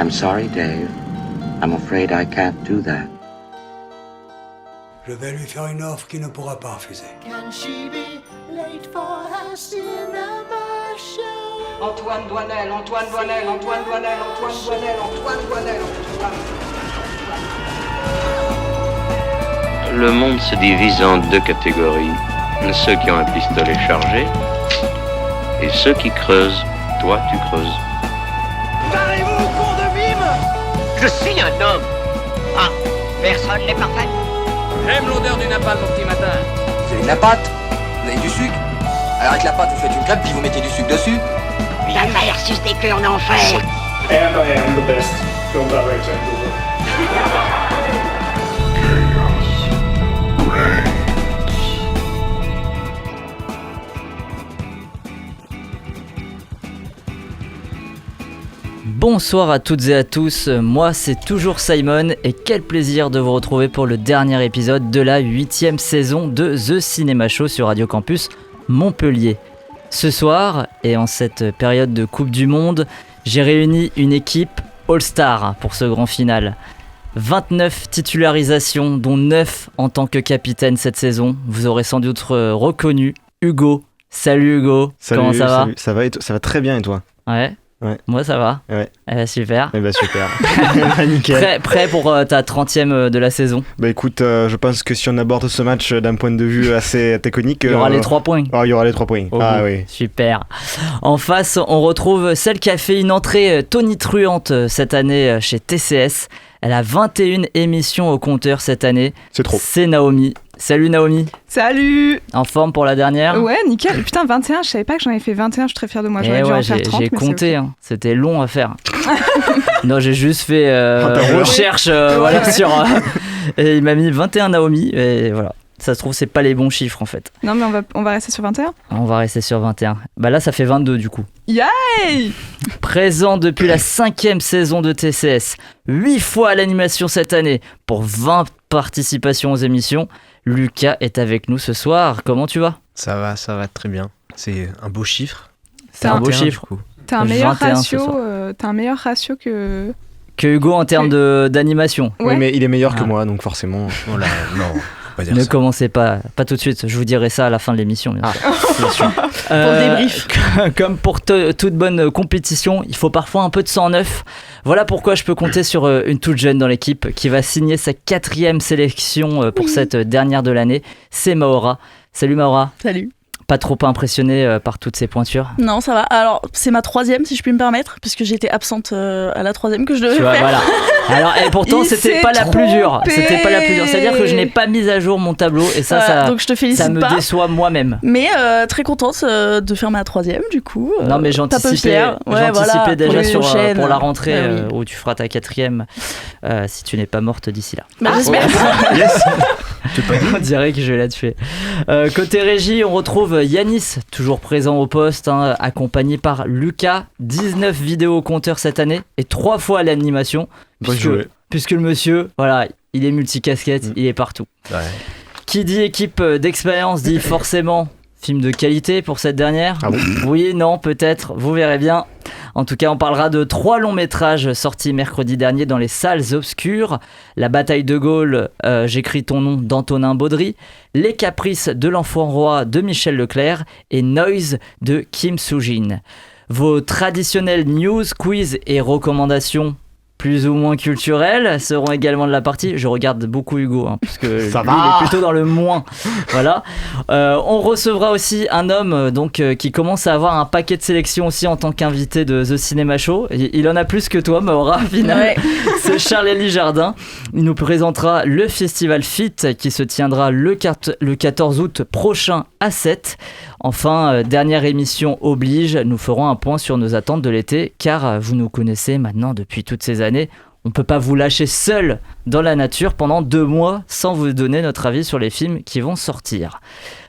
I'm sorry, Dave. I'm afraid I can't do that. Je vais lui faire une offre qu'il ne pourra pas refuser. Can she be late for her cinema show? Antoine Douanel, Antoine Douanel, Antoine Douanel, Antoine Douanel, Antoine Douanel, Antoine. Le monde se divise en deux catégories. Ceux qui ont un pistolet chargé et ceux qui creusent. Toi, tu creuses. Parlez-vous, con de bime! Je suis un homme. Ah, personne n'est parfait. J'aime l'odeur du napalm au petit matin. Vous avez de la pâte? Vous avez du sucre? Alors avec la pâte, vous faites une crêpe puis vous mettez du sucre dessus? Ta mère suce des queues en enfer. And I am the best film director in the world. Bonsoir à toutes et à tous, moi c'est toujours Simon et quel plaisir de vous retrouver pour le dernier épisode de la 8e saison de The Cinema Show sur Radio Campus Montpellier. Ce soir, et en cette période de Coupe du Monde, j'ai réuni une équipe All-Star pour ce grand final. 29 titularisations, dont 9 en tant que capitaine cette saison. Vous aurez sans doute reconnu Hugo. Salut Hugo, salut, comment ça va? Salut. Ça va très bien et toi? Ouais. Moi ça va. Ouais. Super. Super. Nickel. Prêt pour ta 30e de la saison? Bah écoute, je pense que si on aborde ce match d'un point de vue assez technique... Il y aura les 3 points. Il y aura les 3 points. Oui. Super. En face, on retrouve celle qui a fait une entrée tonitruante cette année chez TCS. Elle a 21 émissions au compteur cette année. C'est trop. C'est Naomi. Salut Naomi. Salut. En forme pour la dernière? Ouais, nickel. Putain, 21, je savais pas que j'en ai fait 21, je suis très fière de moi. J'aurais dû en faire 30. J'ai compté, okay. C'était long à faire. Non, j'ai juste fait recherche sur... et il m'a mis 21 Naomi, et voilà. Ça se trouve, c'est pas les bons chiffres en fait. Non, mais on va rester sur 21? On va rester sur 21. Bah là, ça fait 22 du coup. Yay! Présent depuis la 5e saison de TCS, 8 fois à l'animation cette année, pour 20 participations aux émissions, Lucas est avec nous ce soir. Comment tu vas? Ça va très bien. C'est un beau chiffre. C'est un beau chiffre. T'as un meilleur ratio que Hugo en termes d'animation. Ouais. Oui, mais il est meilleur que moi, donc forcément... Voilà, non... Ne commencez pas tout de suite, je vous dirai ça à la fin de l'émission, bien sûr. Pour le débrief. Comme pour toute bonne compétition, il faut parfois un peu de sang neuf. Voilà pourquoi je peux compter sur une toute jeune dans l'équipe qui va signer sa 4e sélection pour cette dernière de l'année. C'est Maura. Salut Maura. Salut. Pas trop impressionnée par toutes ces pointures? Non, ça va. Alors, c'est ma 3e, si je puis me permettre, puisque j'ai été absente à la 3e que je devais faire. Voilà. Alors, et pourtant, c'était pas la plus dure. C'est-à-dire que je n'ai pas mis à jour mon tableau, et ça, donc je te félicite ça me déçoit moi-même. Mais très contente de faire ma 3e, du coup. Non, mais j'anticipais déjà pour la rentrée où tu feras ta 4e, si tu n'es pas morte d'ici là. Bah, j'espère. Yes. On dirait que je vais la tuer. Côté régie, on retrouve Yanis, toujours présent au poste, accompagné par Lucas. 19 vidéos au compteur cette année et 3 fois à l'animation. Puisque le monsieur, voilà, il est multicasquette, il est partout. Ouais. Qui dit équipe d'expérience dit forcément film de qualité pour cette dernière. Ah bon? Oui, non, peut-être, vous verrez bien. En tout cas, on parlera de 3 longs métrages sortis mercredi dernier dans les salles obscures. La bataille de Gaulle, j'écris ton nom, d'Antonin Baudry. Les caprices de l'enfant roi de Michel Leclerc. Et Noise de Kim Soo-jin. Vos traditionnels news, quiz et recommandations plus ou moins culturelles seront également de la partie. Je regarde beaucoup Hugo, puisque lui, il est plutôt dans le moins. Voilà. On recevra aussi un homme qui commence à avoir un paquet de sélections aussi en tant qu'invité de The Cinema Show. Il en a plus que toi, Maura, finalement. Ouais. C'est Charles-Élie Jardin. Il nous présentera le festival FIT qui se tiendra le 14 août prochain à 7. Enfin, dernière émission oblige, nous ferons un point sur nos attentes de l'été, car vous nous connaissez maintenant depuis toutes ces années. On ne peut pas vous lâcher seul dans la nature pendant 2 mois sans vous donner notre avis sur les films qui vont sortir.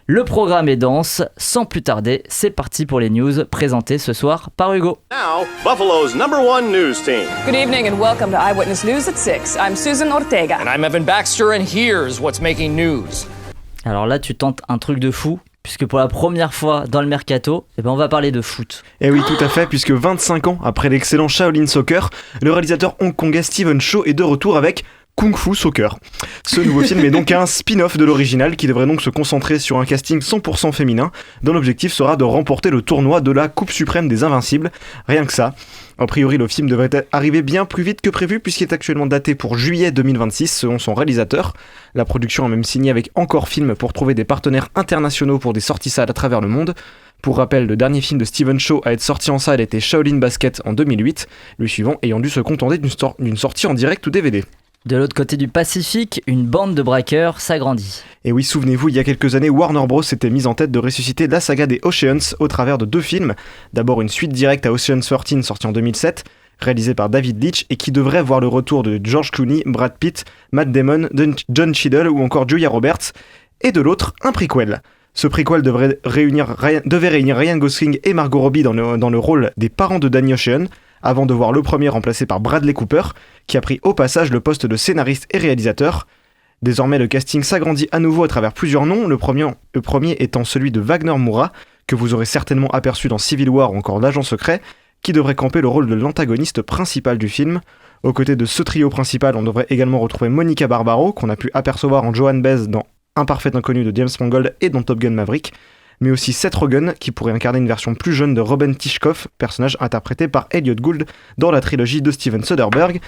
Le programme est dense, sans plus tarder, c'est parti pour les news présentées ce soir par Hugo. Now, Buffalo's #1 news team. Good evening and welcome to Eyewitness News at 6. I'm Susan Ortega. And I'm Evan Baxter and here's what's making news. Alors là, tu tentes un truc de fou. puisque pour la première fois dans le mercato, on va parler de foot. Et oui, tout à fait, puisque 25 ans après l'excellent Shaolin Soccer, le réalisateur hongkongais Stephen Chow est de retour avec Kung Fu Soccer. Ce nouveau film est donc un spin-off de l'original qui devrait donc se concentrer sur un casting 100% féminin, dont l'objectif sera de remporter le tournoi de la Coupe suprême des Invincibles. Rien que ça. A priori, le film devrait arriver bien plus vite que prévu puisqu'il est actuellement daté pour juillet 2026 selon son réalisateur. La production a même signé avec Encore Film pour trouver des partenaires internationaux pour des sorties salles à travers le monde. Pour rappel, le dernier film de Stephen Chow à être sorti en salle était Shaolin Basket en 2008, le suivant ayant dû se contenter d'une sortie en direct ou DVD. De l'autre côté du Pacifique, une bande de braqueurs s'agrandit. Et oui, souvenez-vous, il y a quelques années, Warner Bros s'était mise en tête de ressusciter la saga des Oceans au travers de 2 films. D'abord une suite directe à Ocean's 13 sorti en 2007, réalisé par David Leitch et qui devrait voir le retour de George Clooney, Brad Pitt, Matt Damon, John Cheadle ou encore Julia Roberts. Et de l'autre, un prequel. Ce prequel devait réunir Ryan Gosling et Margot Robbie dans le rôle des parents de Danny Ocean, avant de voir le premier remplacé par Bradley Cooper, qui a pris au passage le poste de scénariste et réalisateur. Désormais, le casting s'agrandit à nouveau à travers plusieurs noms, le premier étant celui de Wagner Moura, que vous aurez certainement aperçu dans Civil War ou encore L'Agent Secret, qui devrait camper le rôle de l'antagoniste principal du film. Aux côtés de ce trio principal, on devrait également retrouver Monica Barbaro, qu'on a pu apercevoir en Joan Baez dans Un parfait inconnu de James Mangold et dans Top Gun Maverick, mais aussi Seth Rogen, qui pourrait incarner une version plus jeune de Robin Tishkoff, personnage interprété par Elliot Gould dans la trilogie de Steven Soderbergh.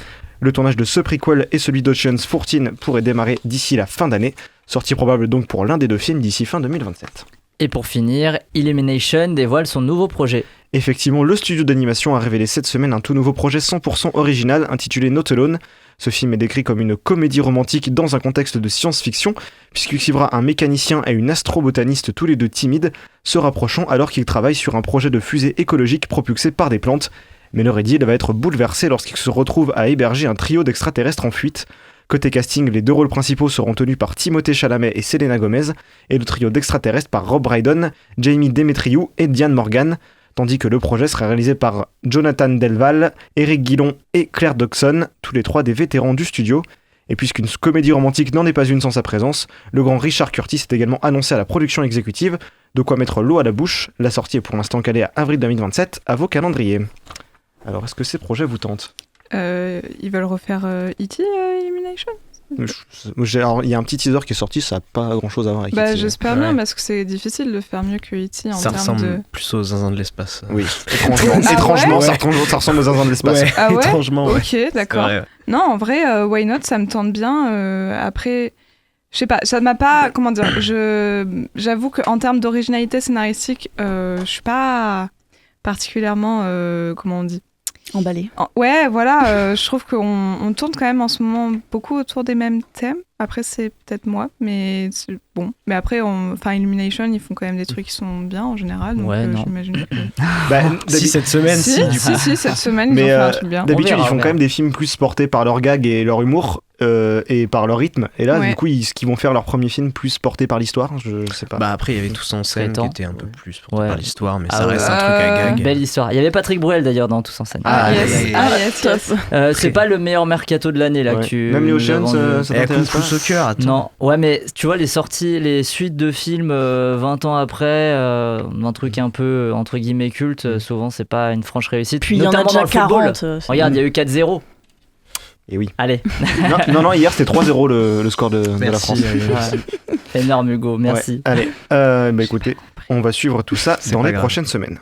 Le tournage de ce prequel et celui d'Ocean's 14 pourraient démarrer d'ici la fin d'année, sortie probable donc pour l'un des 2 films d'ici fin 2027. Et pour finir, Illumination dévoile son nouveau projet. Effectivement, le studio d'animation a révélé cette semaine un tout nouveau projet 100% original intitulé Not Alone. Ce film est décrit comme une comédie romantique dans un contexte de science-fiction, puisqu'il suivra un mécanicien et une astrobotaniste tous les deux timides, se rapprochant alors qu'ils travaillent sur un projet de fusée écologique propulsé par des plantes. Mais leur idylle va être bouleversée lorsqu'ils se retrouvent à héberger un trio d'extraterrestres en fuite. Côté casting, les 2 rôles principaux seront tenus par Timothée Chalamet et Selena Gomez, et le trio d'extraterrestres par Rob Brydon, Jamie Demetriou et Diane Morgan, tandis que le projet sera réalisé par Jonathan Delval, Eric Guillon et Claire Dodson, tous les 3 des vétérans du studio. Et puisqu'une comédie romantique n'en est pas une sans sa présence, le grand Richard Curtis est également annoncé à la production exécutive, de quoi mettre l'eau à la bouche. La sortie est pour l'instant calée à avril 2027, à vos calendriers. Alors, est-ce que ces projets vous tentent ? Ils veulent refaire E.T. Illumination ? Il y a un petit teaser qui est sorti, ça n'a pas grand chose à voir avec E.T. J'espère bien, parce que c'est difficile de faire mieux que E.T. en ça termes ressemble de... plus aux zinzins de l'espace. Oui, étrangement, ça ressemble aux zinzins de l'espace. Ouais, Ah ouais, étrangement, ouais. Ok, d'accord. Ouais. Non, en vrai, Why Not, ça me tente bien. Après, je sais pas, ça m'a pas... Comment dire, j'avoue qu'en termes d'originalité scénaristique, je suis pas particulièrement... comment on dit ? Emballé. Ouais, voilà, je trouve qu'on tourne quand même en ce moment beaucoup autour des mêmes thèmes. Après, c'est peut-être moi, mais c'est bon. Mais après, Illumination, ils font quand même des trucs qui sont bien en général. Donc j'imagine que... Si, cette semaine, si, cette semaine, ils ont fait un truc bien. D'habitude, ils font quand même des films plus portés par leur gag et leur humour. Et par leur rythme, et là du coup ce qu'ils vont faire leur premier film plus porté par l'histoire, je sais pas. Après il y avait Tous en scène qui était un peu plus porté par l'histoire, mais ça reste un truc à gag. Belle histoire. Il y avait Patrick Bruel d'ailleurs dans Tous en scène. Yes. C'est pas le meilleur mercato de l'année là que tu... Même les Oceans, ça t'intéresse pas ? Soccer, attends. Non, ouais, mais tu vois les suites de films 20 ans après, un truc un peu entre guillemets culte, souvent c'est pas une franche réussite. Puis il y en a déjà 40. Regarde, il y a eu 4-0. Et oui. Allez. non, hier c'était 3-0 le score de la France. Énorme Hugo, merci. Ouais, allez, écoutez, on va suivre tout ça dans les prochaines semaines.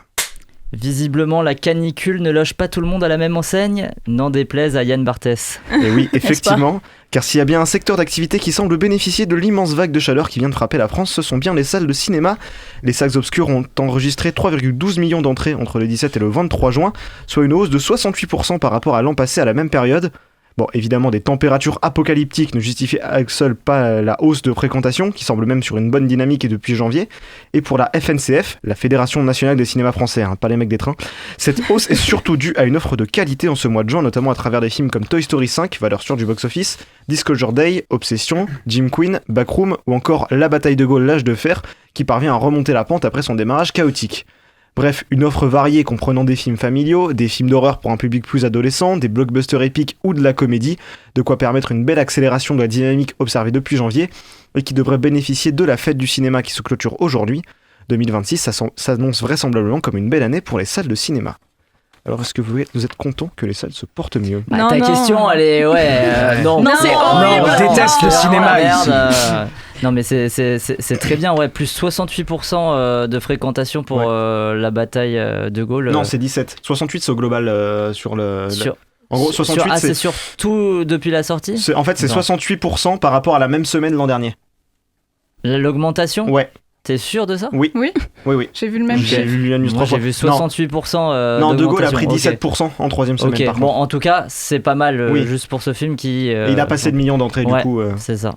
Visiblement, la canicule ne loge pas tout le monde à la même enseigne, n'en déplaise à Yann Barthès. Et oui, effectivement, car s'il y a bien un secteur d'activité qui semble bénéficier de l'immense vague de chaleur qui vient de frapper la France, ce sont bien les salles de cinéma. Les salles obscures ont enregistré 3,12 millions d'entrées entre le 17 et le 23 juin, soit une hausse de 68% par rapport à l'an passé à la même période. Bon, évidemment, des températures apocalyptiques ne justifient à elles seules pas la hausse de fréquentation, qui semble même sur une bonne dynamique depuis janvier. Et pour la FNCF, la Fédération Nationale des Cinémas Français, pas les mecs des trains, cette hausse est surtout due à une offre de qualité en ce mois de juin, notamment à travers des films comme Toy Story 5, valeur sûre du box-office, Disclosure Day, Obsession, Jim Queen, Backroom, ou encore La Bataille de Gaulle, l'âge de fer, qui parvient à remonter la pente après son démarrage chaotique. Bref, une offre variée comprenant des films familiaux, des films d'horreur pour un public plus adolescent, des blockbusters épiques ou de la comédie, de quoi permettre une belle accélération de la dynamique observée depuis janvier, et qui devrait bénéficier de la fête du cinéma qui se clôture aujourd'hui. 2026 s'annonce vraisemblablement comme une belle année pour les salles de cinéma. Alors, est-ce que vous êtes content que les salles se portent mieux ? Ta question, elle est... non, c'est horrible. On déteste le cinéma ici. Non, mais c'est très bien, ouais. Plus 68% de fréquentation pour la bataille de Gaulle. Non, c'est 17. 68, c'est au global sur le... En gros, 68, c'est sur tout depuis la sortie ? En fait, c'est 68% par rapport à la même semaine l'an dernier. L'augmentation ? Ouais. T'es sûr de ça ? Oui. J'ai vu le même chiffre. J'ai vu la news 3 fois. J'ai vu 68%. Non, De Gaulle a pris 17% en troisième semaine. Ok, bon, en tout cas, c'est pas mal juste pour ce film qui. Et il a passé le million d'entrées, du coup. C'est ça.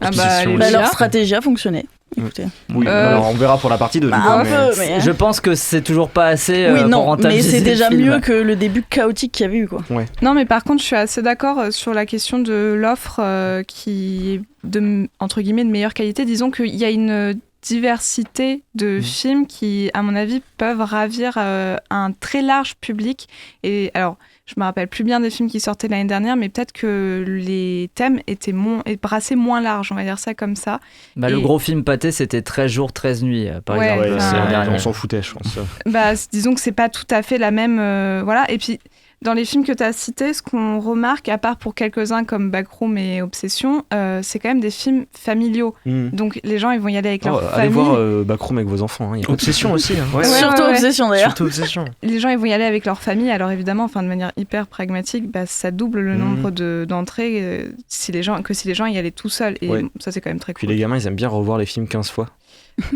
Leur stratégie a fonctionné. Écoutez. Oui, alors on verra pour la partie 2. Mais... Je pense que c'est toujours pas assez pour rentabiliser. Mais c'est déjà le film. mieux que le début chaotique qu'il y avait eu, quoi. Ouais. Non, mais par contre, je suis assez d'accord sur la question de l'offre qui est de, entre guillemets, de meilleure qualité. Disons qu'il y a une diversité de films qui, à mon avis, peuvent ravir un très large public. Et alors, je me rappelle plus bien des films qui sortaient l'année dernière, mais peut-être que les thèmes étaient brassés moins larges, on va dire ça comme ça. Le gros film pâté, c'était 13 jours, 13 nuits, par exemple. On s'en foutait, je pense. Disons que c'est pas tout à fait la même... voilà. Et puis, dans les films que tu as cités, ce qu'on remarque, à part pour quelques-uns comme Backroom et Obsession, c'est quand même des films familiaux. Donc les gens, ils vont y aller avec leur famille. Allez voir Backroom avec vos enfants. Obsession aussi. Hein. Surtout Obsession d'ailleurs. Surtout Obsession. Les gens, ils vont y aller avec leur famille. Alors évidemment, de manière hyper pragmatique, ça double le nombre d'entrées si les gens y allaient tout seuls. Et ça, c'est quand même très cool. Puis les gamins, ils aiment bien revoir les films 15 fois.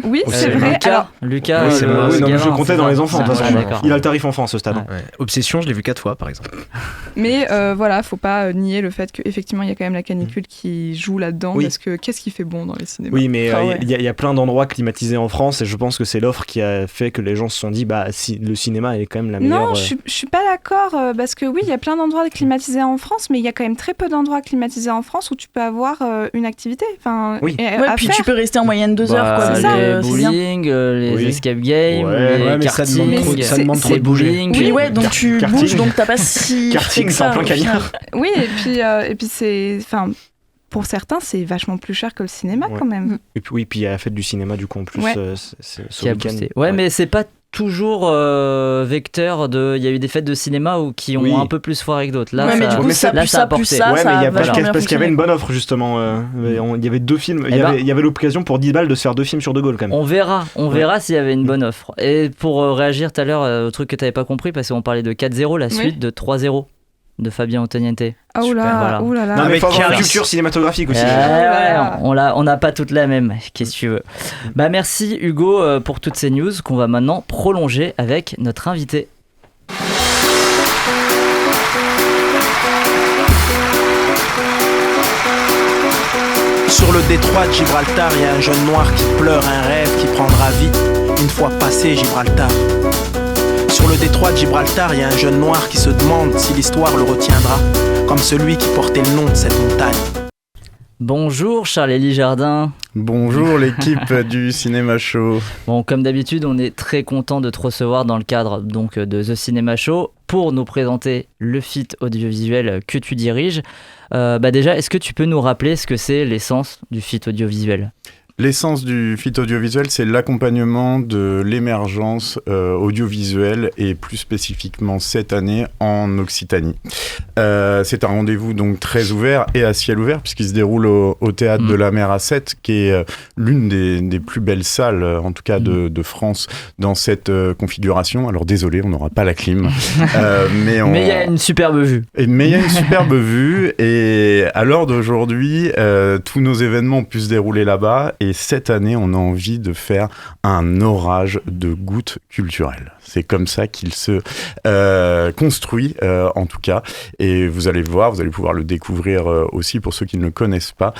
Oui, c'est vrai. Lucas, je comptais dans les enfants. Il a le tarif enfant à ce stade. Obsession, je l'ai vu 4 fois, par exemple. Mais faut pas nier le fait qu'effectivement, il y a quand même la canicule qui joue là-dedans. Parce que qu'est-ce qui fait bon dans les cinémas ? Oui, mais il y a plein d'endroits climatisés en France et je pense que c'est l'offre qui a fait que les gens se sont dit le cinéma est quand même la meilleure. Non, je suis pas d'accord parce que oui, il y a plein d'endroits climatisés en France, mais il y a quand même très peu d'endroits climatisés en France où tu peux avoir une activité. Puis tu peux rester en moyenne 2 heures, quoi. C'est ça. Les bowling, les escape games, les karting, ça demande trop de bowling. Oui, donc tu bouges, donc t'as pas si. Karting, c'est en plein cagnard. Oui, et puis c'est. Pour certains, c'est vachement plus cher que le cinéma quand même. Et puis il y a la fête du cinéma du coup en plus ce week-end. Ouais, mais c'est pas toujours vecteur de. Il y a eu des fêtes de cinéma qui ont un peu plus foiré que d'autres. Là, mais du coup, ça a apporté. Parce qu'il y avait une bonne offre justement. Il y avait 2 films. Il y avait l'occasion pour 10 balles de se faire 2 films sur De Gaulle quand même. On verra s'il y avait une bonne offre. Et pour réagir tout à l'heure au truc que t'avais pas compris, parce qu'on parlait de 4-0, la suite de 3-0. De Fabien Ottoniente. Ah oula. Non, mais il faut avoir une culture cinématographique aussi. On n'a pas toutes la même. Qu'est-ce que tu veux ? Merci Hugo pour toutes ces news qu'on va maintenant prolonger avec notre invité. Sur le détroit de Gibraltar, il y a un jeune noir qui pleure un rêve qui prendra vie une fois passé Gibraltar. Sur le détroit de Gibraltar, il y a un jeune noir qui se demande si l'histoire le retiendra, comme celui qui portait le nom de cette montagne. Bonjour Charles-Élie Jardin. Bonjour l'équipe du Cinéma Show. Bon, comme d'habitude, on est très content de te recevoir dans le cadre donc de The Cinema Show pour nous présenter le feat audiovisuel que tu diriges. Déjà, est-ce que tu peux nous rappeler ce que c'est l'essence du feat audiovisuel ? L'essence du feat audiovisuel, c'est l'accompagnement de l'émergence audiovisuelle et plus spécifiquement cette année en Occitanie. C'est un rendez-vous donc très ouvert et à ciel ouvert puisqu'il se déroule au Théâtre de la Mer à 7 qui est l'une des plus belles salles en tout cas de France dans cette configuration. Alors désolé, on n'aura pas la clim. Mais il y a une superbe vue. Mais il y a une superbe vue et à l'heure d'aujourd'hui, tous nos événements ont pu se dérouler là-bas et cette année, on a envie de faire un orage de gouttes culturelles. C'est comme ça qu'il se construit, en tout cas. Et vous allez voir, vous allez pouvoir le découvrir aussi pour ceux qui ne le connaissent pas.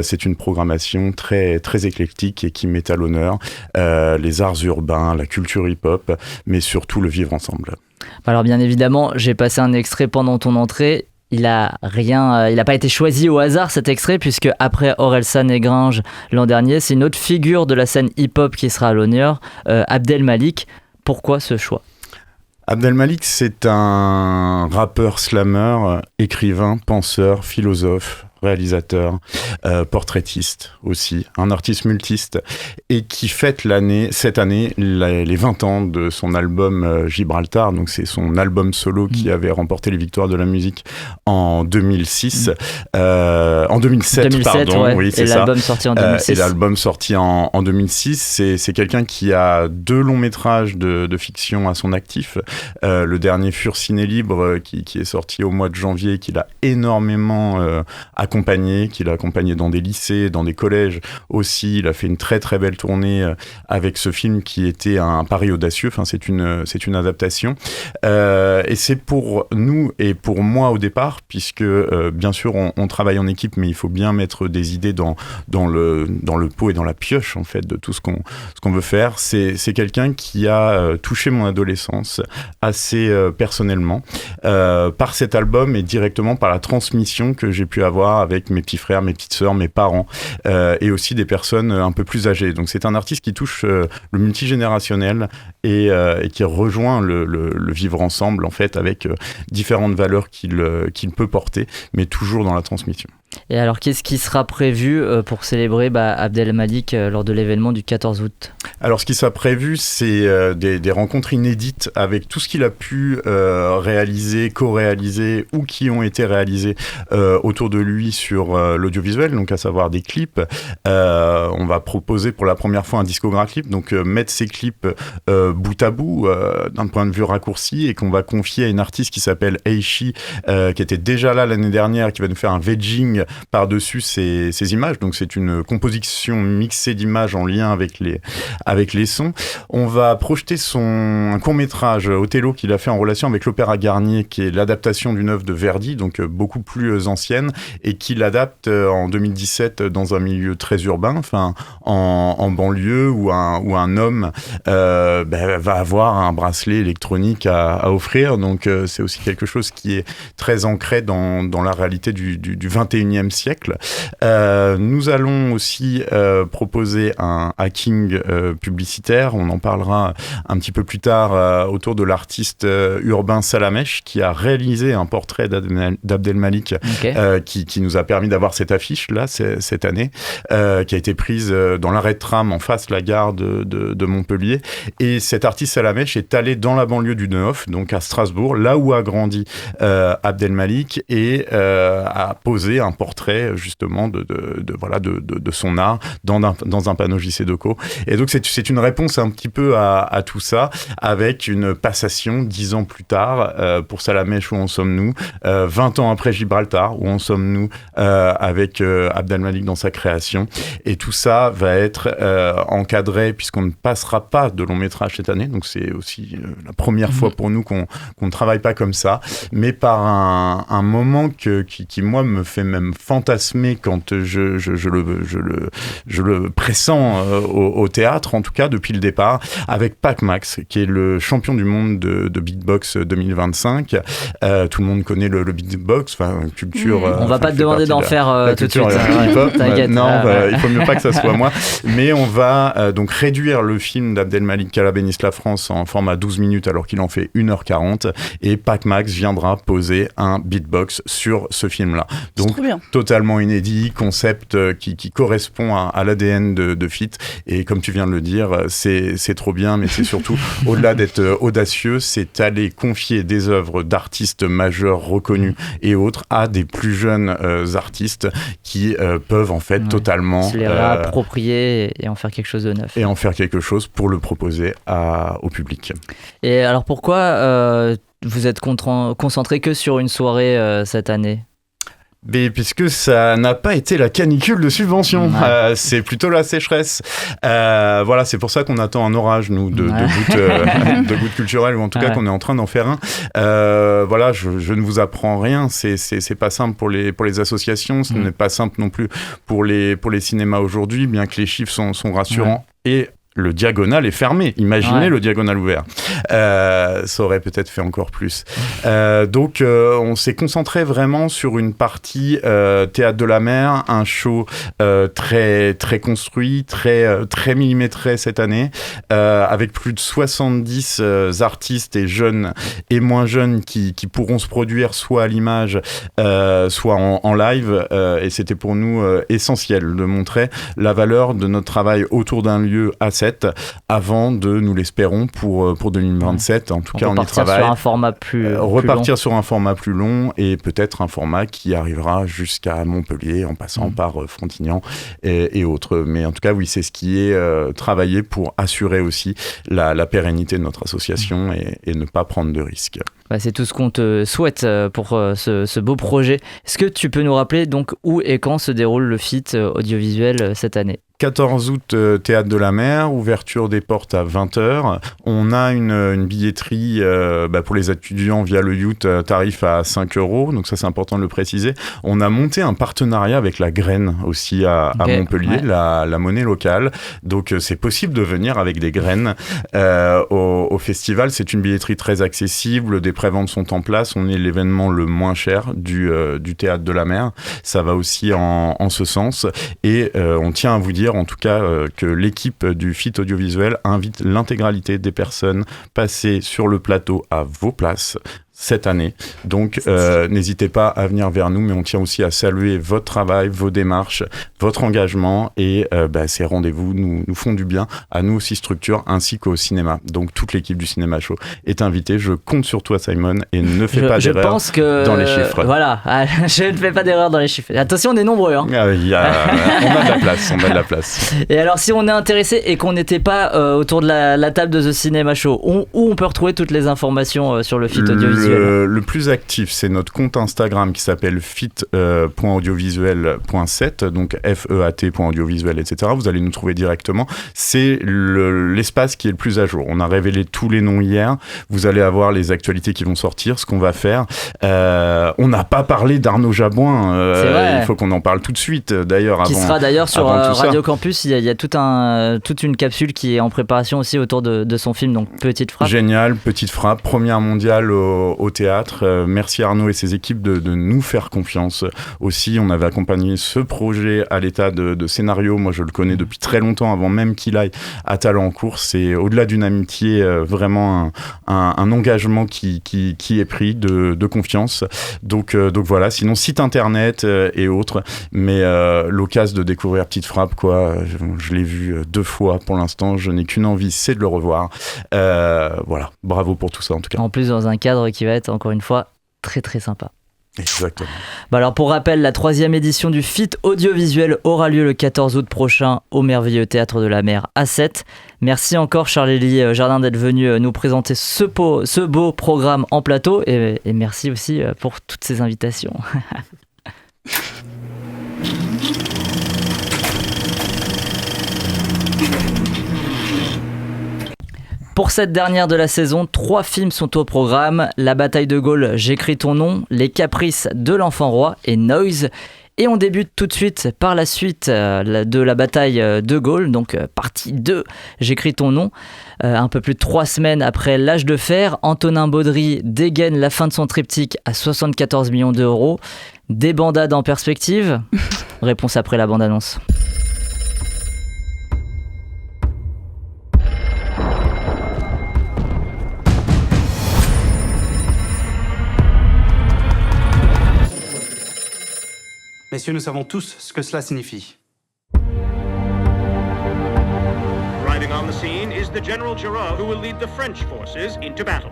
C'est une programmation très, très éclectique et qui met à l'honneur les arts urbains, la culture hip-hop, mais surtout le vivre ensemble. Alors bien évidemment, j'ai passé un extrait pendant ton entrée. Il a pas été choisi au hasard cet extrait puisque après Orelsan et Gringe l'an dernier, c'est une autre figure de la scène hip-hop qui sera à l'honneur, Abdel Malik. Pourquoi ce choix ? Abdel Malik, c'est un rappeur, slammer, écrivain, penseur, philosophe, réalisateur, portraitiste aussi, un artiste multiste, et qui fête cette année les 20 ans de son album Gibraltar. Donc c'est son album solo qui avait remporté les victoires de la musique en 2006, en 2007 pardon, ouais. Oui, c'est et ça. L'album sorti en 2006. Et l'album sorti en 2006, c'est quelqu'un qui a 2 longs métrages de fiction à son actif. Le dernier Fur Ciné Libre qui est sorti au mois de janvier, qu'il a énormément accompagné, qu'il a accompagné dans des lycées, dans des collèges aussi. Il a fait une très très belle tournée avec ce film qui était un pari audacieux. Enfin, c'est une adaptation. Et c'est pour nous et pour moi au départ, puisque bien sûr on travaille en équipe, mais il faut bien mettre des idées dans le pot et dans la pioche en fait de tout ce qu'on veut faire. C'est quelqu'un qui a touché mon adolescence assez personnellement par cet album et directement par la transmission que j'ai pu avoir avec mes petits frères, mes petites sœurs, mes parents et aussi des personnes un peu plus âgées. Donc c'est un artiste qui touche le multigénérationnel et qui rejoint le vivre ensemble en fait avec différentes valeurs qu'il peut porter, mais toujours dans la transmission. Et alors, qu'est-ce qui sera prévu pour célébrer Abdelmalik lors de l'événement du 14 août ? Alors, ce qui sera prévu, c'est des rencontres inédites avec tout ce qu'il a pu réaliser, co-réaliser ou qui ont été réalisés autour de lui sur l'audiovisuel, donc à savoir des clips. On va proposer pour la première fois un discographe clip, donc mettre ces clips bout à bout d'un point de vue raccourci et qu'on va confier à une artiste qui s'appelle Aishi, qui était déjà là l'année dernière, qui va nous faire un vegging par-dessus ces images. Donc c'est une composition mixée d'images en lien avec les sons. On va projeter un court-métrage Othello qu'il a fait en relation avec l'Opéra Garnier, qui est l'adaptation d'une œuvre de Verdi, donc beaucoup plus ancienne, et qu'il adapte en 2017 dans un milieu très urbain, enfin en banlieue, où un homme va avoir un bracelet électronique à offrir. Donc c'est aussi quelque chose qui est très ancré dans la réalité du 21e siècle. Nous allons aussi proposer un hacking publicitaire. On en parlera un petit peu plus tard autour de l'artiste urbain Salamèche qui a réalisé un portrait d'Abdelmalik qui nous a permis d'avoir cette affiche là cette année qui a été prise dans l'arrêt de tram en face de la gare de Montpellier. Et cet artiste Salamèche est allé dans la banlieue du Neuhof, donc à Strasbourg, là où a grandi Abdelmalik, et a posé un portrait justement de son art dans un panneau JC Deco. Et donc c'est une réponse un petit peu à tout ça, avec une passation 10 ans plus tard pour Salamèche, où en sommes-nous, 20 ans après Gibraltar, où en sommes-nous avec Abdelmalik dans sa création. Et tout ça va être encadré, puisqu'on ne passera pas de long métrage cette année, donc c'est aussi la première fois pour nous qu'on ne travaille pas comme ça, mais par un moment qui moi me fait même fantasmer quand je le pressens au théâtre, en tout cas depuis le départ, avec Pac Max, qui est le champion du monde de beatbox 2025. Tout le monde connaît le beatbox, enfin culture. On va pas te demander d'en faire tout de suite. T'inquiète. Non, il faut mieux pas que ça soit moi. Mais on va donc réduire le film d'Abdelmalik Qu'Allah bénisse la France en format 12 minutes alors qu'il en fait 1h40, et Pac Max viendra poser un beatbox sur ce film-là. Donc totalement inédit, concept qui correspond à l'ADN de Fit, et comme tu viens de le dire, c'est trop bien, mais c'est surtout au-delà d'être audacieux, c'est aller confier des œuvres d'artistes majeurs reconnus et autres à des plus jeunes artistes qui peuvent en fait totalement se les réapproprier et en faire quelque chose de neuf. Et en faire quelque chose pour le proposer au public. Et alors pourquoi vous êtes concentré que sur une soirée cette année ? Mais puisque ça n'a pas été la canicule de subvention, c'est plutôt la sécheresse. Voilà, c'est pour ça qu'on attend un orage, nous, de gouttes culturelles, ou en tout cas qu'on est en train d'en faire un. Voilà, je ne vous apprends rien, c'est pas simple pour les associations, ce n'est pas simple non plus pour les cinémas aujourd'hui, bien que les chiffres sont rassurants. Et le diagonal est fermé. Imaginez le diagonal ouvert. Ça aurait peut-être fait encore plus. Donc, on s'est concentré vraiment sur une partie Théâtre de la Mer, un show très, très construit, très millimétré cette année, avec plus de 70 artistes et jeunes et moins jeunes qui pourront se produire soit à l'image, soit en live. Et c'était pour nous essentiel de montrer la valeur de notre travail autour d'un lieu A7 avant de, nous l'espérons, pour 2027. En tout cas, on y travaille. Sur un format repartir sur un format plus long et peut-être un format qui arrivera jusqu'à Montpellier en passant par Frontignan et autres. Mais en tout cas, oui, c'est ce qui est travaillé pour assurer aussi la pérennité de notre association et ne pas prendre de risques. C'est tout ce qu'on te souhaite pour ce beau projet. Est-ce que tu peux nous rappeler donc où et quand se déroule le FIT audiovisuel cette année ? 14 août, Théâtre de la Mer, ouverture des portes à 20h. On a une billetterie pour les étudiants via le Youth, tarif à 5 €, donc ça c'est important de le préciser. On a monté un partenariat avec la Graine aussi à Montpellier, la monnaie locale. Donc c'est possible de venir avec des graines au festival. C'est une billetterie très accessible, des préventes sont en place. On est l'événement le moins cher du Théâtre de la Mer. Ça va aussi en ce sens. Et on tient à vous dire en tout cas que l'équipe du FIT audiovisuel invite l'intégralité des personnes passées sur le plateau à vos places cette année. Donc, n'hésitez pas à venir vers nous, mais on tient aussi à saluer votre travail, vos démarches, votre engagement et ces rendez-vous nous font du bien à nous aussi structure ainsi qu'au cinéma. Donc, toute l'équipe du Cinéma Show est invitée. Je compte sur toi, Simon, et ne fais pas d'erreur dans les chiffres. Voilà, je ne fais pas d'erreur dans les chiffres. Attention, on est nombreux. Hein. On a de la place, Et alors, si on est intéressé et qu'on n'était pas autour de la table de The Cinema Show, où on peut retrouver toutes les informations sur le FIT audiovisuel ? Le plus actif, c'est notre compte Instagram qui s'appelle fit.audiovisuel.7, donc FEAT.audiovisuel, etc. Vous allez nous trouver directement. C'est l'espace qui est le plus à jour. On a révélé tous les noms hier. Vous allez avoir les actualités qui vont sortir, ce qu'on va faire. On n'a pas parlé d'Arnaud Jabouin. Il faut qu'on en parle tout de suite, d'ailleurs. Qui sera d'ailleurs sur Radio Campus. Il y a toute une capsule qui est en préparation aussi autour de son film, donc Petite Frappe. Génial, Petite Frappe, première mondiale au théâtre. Merci Arnaud et ses équipes de nous faire confiance. Aussi, on avait accompagné ce projet à l'état de scénario. Moi, je le connais depuis très longtemps, avant même qu'il aille à Talent-en-Cours. C'est au-delà d'une amitié, vraiment un engagement qui est pris de confiance. Donc voilà. Sinon, site internet et autres. Mais l'occasion de découvrir Petite Frappe, je l'ai vu 2 fois pour l'instant. Je n'ai qu'une envie, c'est de le revoir. Voilà. Bravo pour tout ça, en tout cas. En plus, dans un cadre qui va être, encore une fois, très très sympa. Exactement. Alors pour rappel, la 3e édition du FIT audiovisuel aura lieu le 14 août prochain au merveilleux Théâtre de la Mer A7. Merci encore Charles-Élie Jardin d'être venu nous présenter ce beau programme en plateau et merci aussi pour toutes ces invitations. Pour cette dernière de la saison, 3 films sont au programme. La bataille de Gaulle, J'écris ton nom, Les caprices de l'enfant roi et Noise. Et on débute tout de suite par la suite de la bataille de Gaulle, donc partie 2, J'écris ton nom. Un peu plus de 3 semaines après L'âge de fer, Antonin Baudry dégaine la fin de son triptyque à 74 millions d'euros. Des bandades en perspective ? Réponse après la bande-annonce. Messieurs, nous savons tous ce que cela signifie. Arriving on the scene is the General Giraud, who will lead the French forces into battle.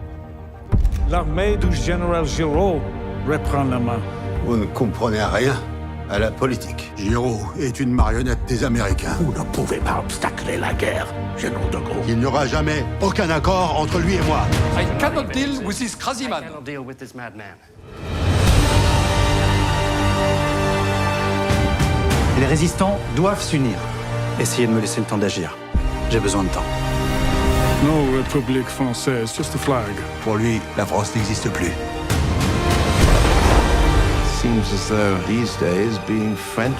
L'armée du général Giraud reprend la main. Vous ne comprenez rien à la politique. Giraud est une marionnette des Américains. Vous ne pouvez pas obstacler la guerre, général de Gaulle. Il n'y aura jamais aucun accord entre lui et moi. I cannot deal with this crazy man. I cannot deal with this madman. Les résistants doivent s'unir. Essayez de me laisser le temps d'agir. J'ai besoin de temps. No République française, just a flag. Pour lui, la France n'existe plus. Seems as though these days being French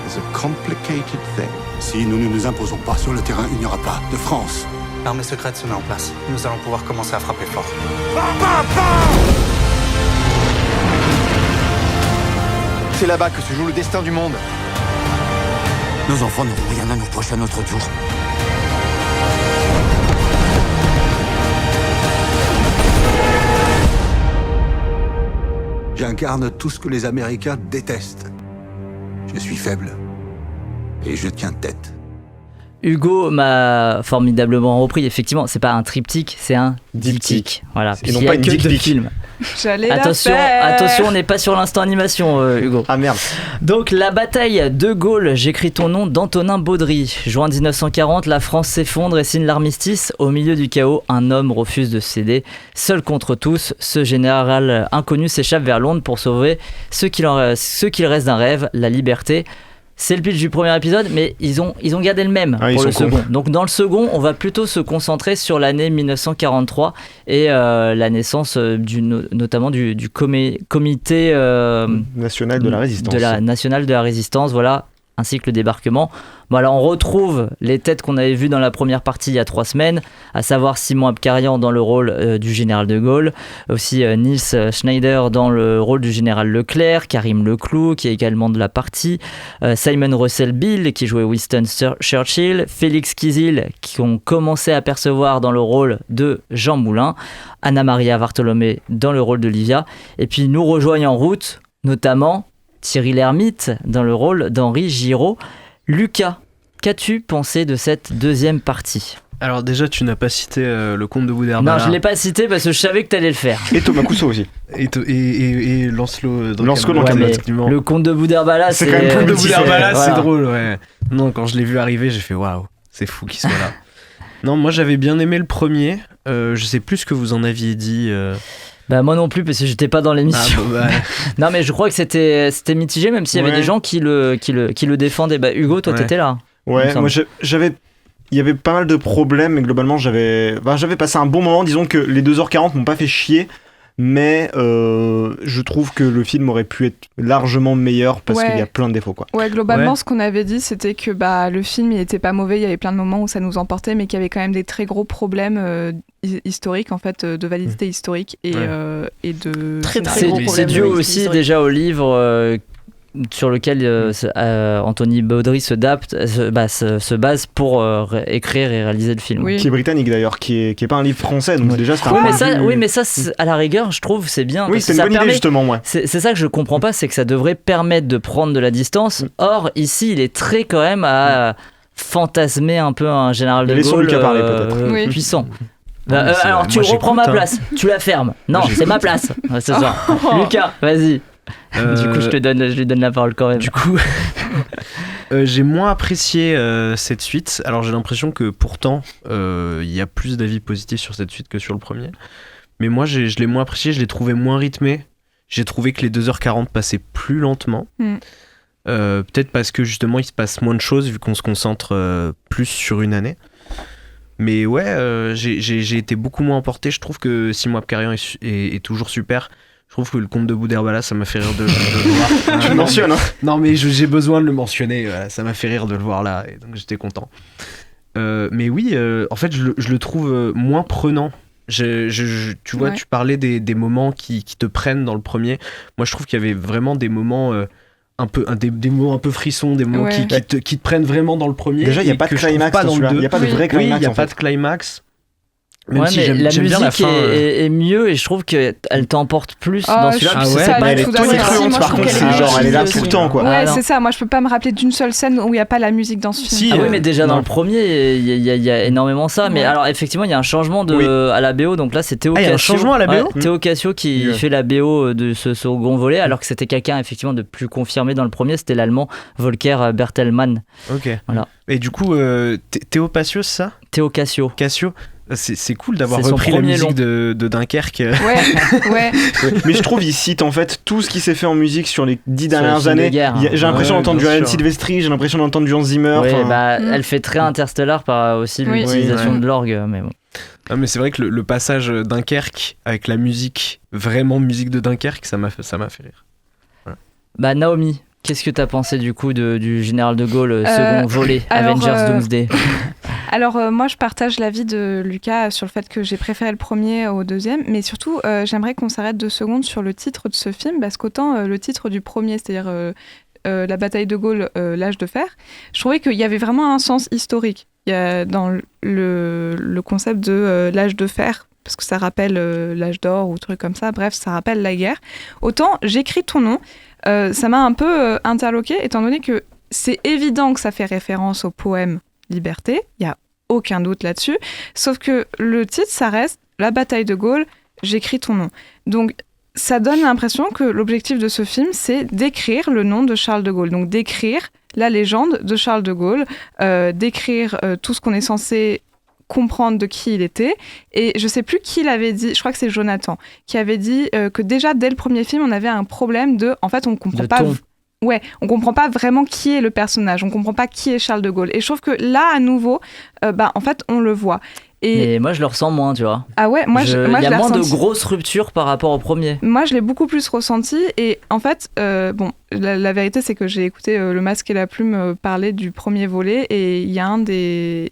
is a complicated thing. Si nous ne nous imposons pas sur le terrain, il n'y aura pas de France. L'armée secrète se met en place. Nous allons pouvoir commencer à frapper fort. C'est là-bas que se joue le destin du monde. Nos enfants n'auront rien à nous reprocher à notre tour. J'incarne tout ce que les Américains détestent. Je suis faible. Et je tiens tête. Hugo m'a formidablement repris. Effectivement, c'est pas un triptyque, c'est un diptyque. Voilà. Et non pas une dick pic. Film. J'allais Attention, la faire. attention, on n'est pas sur l'instant animation, Hugo. Ah merde. Donc, la bataille de Gaulle, j'écris ton nom d'Antonin Baudry. Juin 1940, la France s'effondre et signe l'armistice. Au milieu du chaos, un homme refuse de céder. Seul contre tous, ce général inconnu s'échappe vers Londres pour sauver ce qu'il reste d'un rêve, la liberté. C'est le pitch du premier épisode, mais ils ont gardé le même pour le second. Donc dans le second, on va plutôt se concentrer sur l'année 1943 et la naissance notamment du comité national de la résistance. Nationale de la résistance, voilà, ainsi que le débarquement. Bon, alors on retrouve les têtes qu'on avait vues dans la première partie il y a 3 semaines, à savoir Simon Abkarian dans le rôle du général de Gaulle, aussi Niels Schneider dans le rôle du général Leclerc, Karim Leclou qui est également de la partie, Simon Russell Beale qui jouait Winston Churchill, Félix Kizil qu'on commençait à percevoir dans le rôle de Jean Moulin, Anna Maria Bartolomé dans le rôle de Livia, et puis nous rejoignent en route notamment Thierry Lhermitte dans le rôle d'Henri Giraud. Lucas, qu'as-tu pensé de cette deuxième partie ? Alors déjà, tu n'as pas cité le comte de Boudherbala. Non, je ne l'ai pas cité parce que je savais que tu allais le faire. Et Thomas Cousseau aussi. Et Lancelot Lancelot, le comte de Boudherbala, c'est quand même le comte de Boudherbala, c'est drôle, ouais. Non, quand je l'ai vu arriver, j'ai fait waouh, c'est fou qu'il soit là. Non, moi j'avais bien aimé le premier. Je sais plus ce que vous en aviez dit. Bah moi non plus parce que j'étais pas dans l'émission. Non mais je crois que c'était mitigé même s'il y avait des gens qui le défendaient. Bah Hugo, toi t'étais là. Ouais, moi il y avait pas mal de problèmes mais globalement j'avais passé un bon moment. Disons que les 2h40 m'ont pas fait chier, mais je trouve que le film aurait pu être largement meilleur parce qu'il y a plein de défauts quoi. Ouais, globalement ce qu'on avait dit c'était que le film il était pas mauvais, il y avait plein de moments où ça nous emportait mais qu'il y avait quand même des très gros problèmes historique en fait, de validité historique et de très gros problème. C'est dû aussi historique. Déjà au livre sur lequel Anthony Baudry se base pour écrire et réaliser le film. Qui est britannique d'ailleurs, qui est pas un livre français, donc déjà c'est mais ça à la rigueur je trouve c'est bien. Oui, c'est une bonne idée justement. C'est ça que je comprends pas, c'est que ça devrait permettre de prendre de la distance. Or ici il est très quand même à fantasmer un peu un général de Gaulle Lucas parler, peut-être. Puissant. Alors tu reprends ma place, tu la fermes. Non, c'est ma place ce soir. Lucas, vas-y. Du coup, je lui donne la parole quand même. Du coup, j'ai moins apprécié cette suite. Alors, j'ai l'impression que pourtant, il y a plus d'avis positifs sur cette suite que sur le premier. Mais moi, je l'ai moins apprécié, je l'ai trouvé moins rythmé. J'ai trouvé que les 2h40 passaient plus lentement. Peut-être parce que justement, il se passe moins de choses vu qu'on se concentre plus sur une année. Mais ouais, j'ai été beaucoup moins emporté. Je trouve que Simon Abkarian est toujours super. Je trouve que le comte de Boudherbala, ça m'a fait rire de le voir. Tu le mentionnes, hein ? Non, mais j'ai besoin de le mentionner. Voilà, ça m'a fait rire de le voir là, et donc j'étais content. Mais oui, en fait, je le trouve moins prenant. Tu vois, tu parlais des moments qui te prennent dans le premier. Moi, je trouve qu'il y avait vraiment des moments... des moments un peu frissons, des moments qui te prennent vraiment dans le premier. Déjà, il n'y a pas de climax dans celui-là. Il n'y a pas de vrai climax. Oui, il n'y a pas de climax. Même si j'aime bien la fin, est mieux et je trouve qu'elle t'emporte plus dans celui-là. Elle est tonitruante par contre, elle est là tout le temps quoi. Ouais, c'est ça. Moi, je peux pas me rappeler d'une seule scène où il n'y a pas la musique dans ce film. Oui, mais déjà dans le premier, il y a énormément ça. Mais alors, effectivement, il y a un changement à la BO. Donc là, c'est Théo Cassio. Il y a un changement à la BO. Théo Cassio qui fait la BO de ce second volet, alors que c'était quelqu'un effectivement de plus confirmé dans le premier. C'était l'allemand Volker Bertelmann. Ok. Voilà. Et du coup, Théo Cassio, c'est ça ? Théo Cassio. C'est cool d'avoir repris la musique de Dunkerque. Ouais. Mais je trouve il cite en fait tout ce qui s'est fait en musique sur les 10 dernières années. J'ai l'impression d'entendre du Ryan Silvestri, j'ai l'impression d'entendre du Hans Zimmer. Elle fait très Interstellar par aussi l'utilisation de l'orgue, mais bon. Ah, mais c'est vrai que le passage Dunkerque avec la musique, vraiment musique de Dunkerque, ça m'a fait rire. Voilà. Naomi, Qu'est-ce que t'as pensé du coup du général de Gaulle, second volet, alors, Avengers Doomsday? Alors moi je partage l'avis de Lucas sur le fait que j'ai préféré le premier au deuxième, mais surtout j'aimerais qu'on s'arrête 2 secondes sur le titre de ce film, parce qu'autant le titre du premier, c'est-à-dire la bataille de Gaulle, l'âge de fer, je trouvais qu'il y avait vraiment un sens historique. Il y a dans le concept de l'âge de fer, parce que ça rappelle l'âge d'or ou truc comme ça, bref, ça rappelle la guerre. Autant j'écris ton nom, ça m'a un peu interloqué, étant donné que c'est évident que ça fait référence au poème Liberté, il n'y a aucun doute là-dessus, sauf que le titre, ça reste la bataille de Gaulle, j'écris ton nom. Donc ça donne l'impression que l'objectif de ce film, c'est d'écrire le nom de Charles de Gaulle, donc d'écrire la légende de Charles de Gaulle, d'écrire tout ce qu'on est censé comprendre de qui il était. Et je sais plus qui l'avait dit, je crois que c'est Jonathan, qui avait dit que déjà dès le premier film, on avait un problème de, en fait, on comprend pas... Ouais, on comprend pas vraiment qui est le personnage, on comprend pas qui est Charles de Gaulle. Et je trouve que là, à nouveau, en fait, on le voit. Mais moi, je le ressens moins, tu vois. Ah ouais, moi, il y a moins ressenti. de grosses ruptures par rapport au premier. Moi, je l'ai beaucoup plus ressenti. Et en fait, la vérité, c'est que j'ai écouté Le Masque et la Plume parler du premier volet. Et il y a un des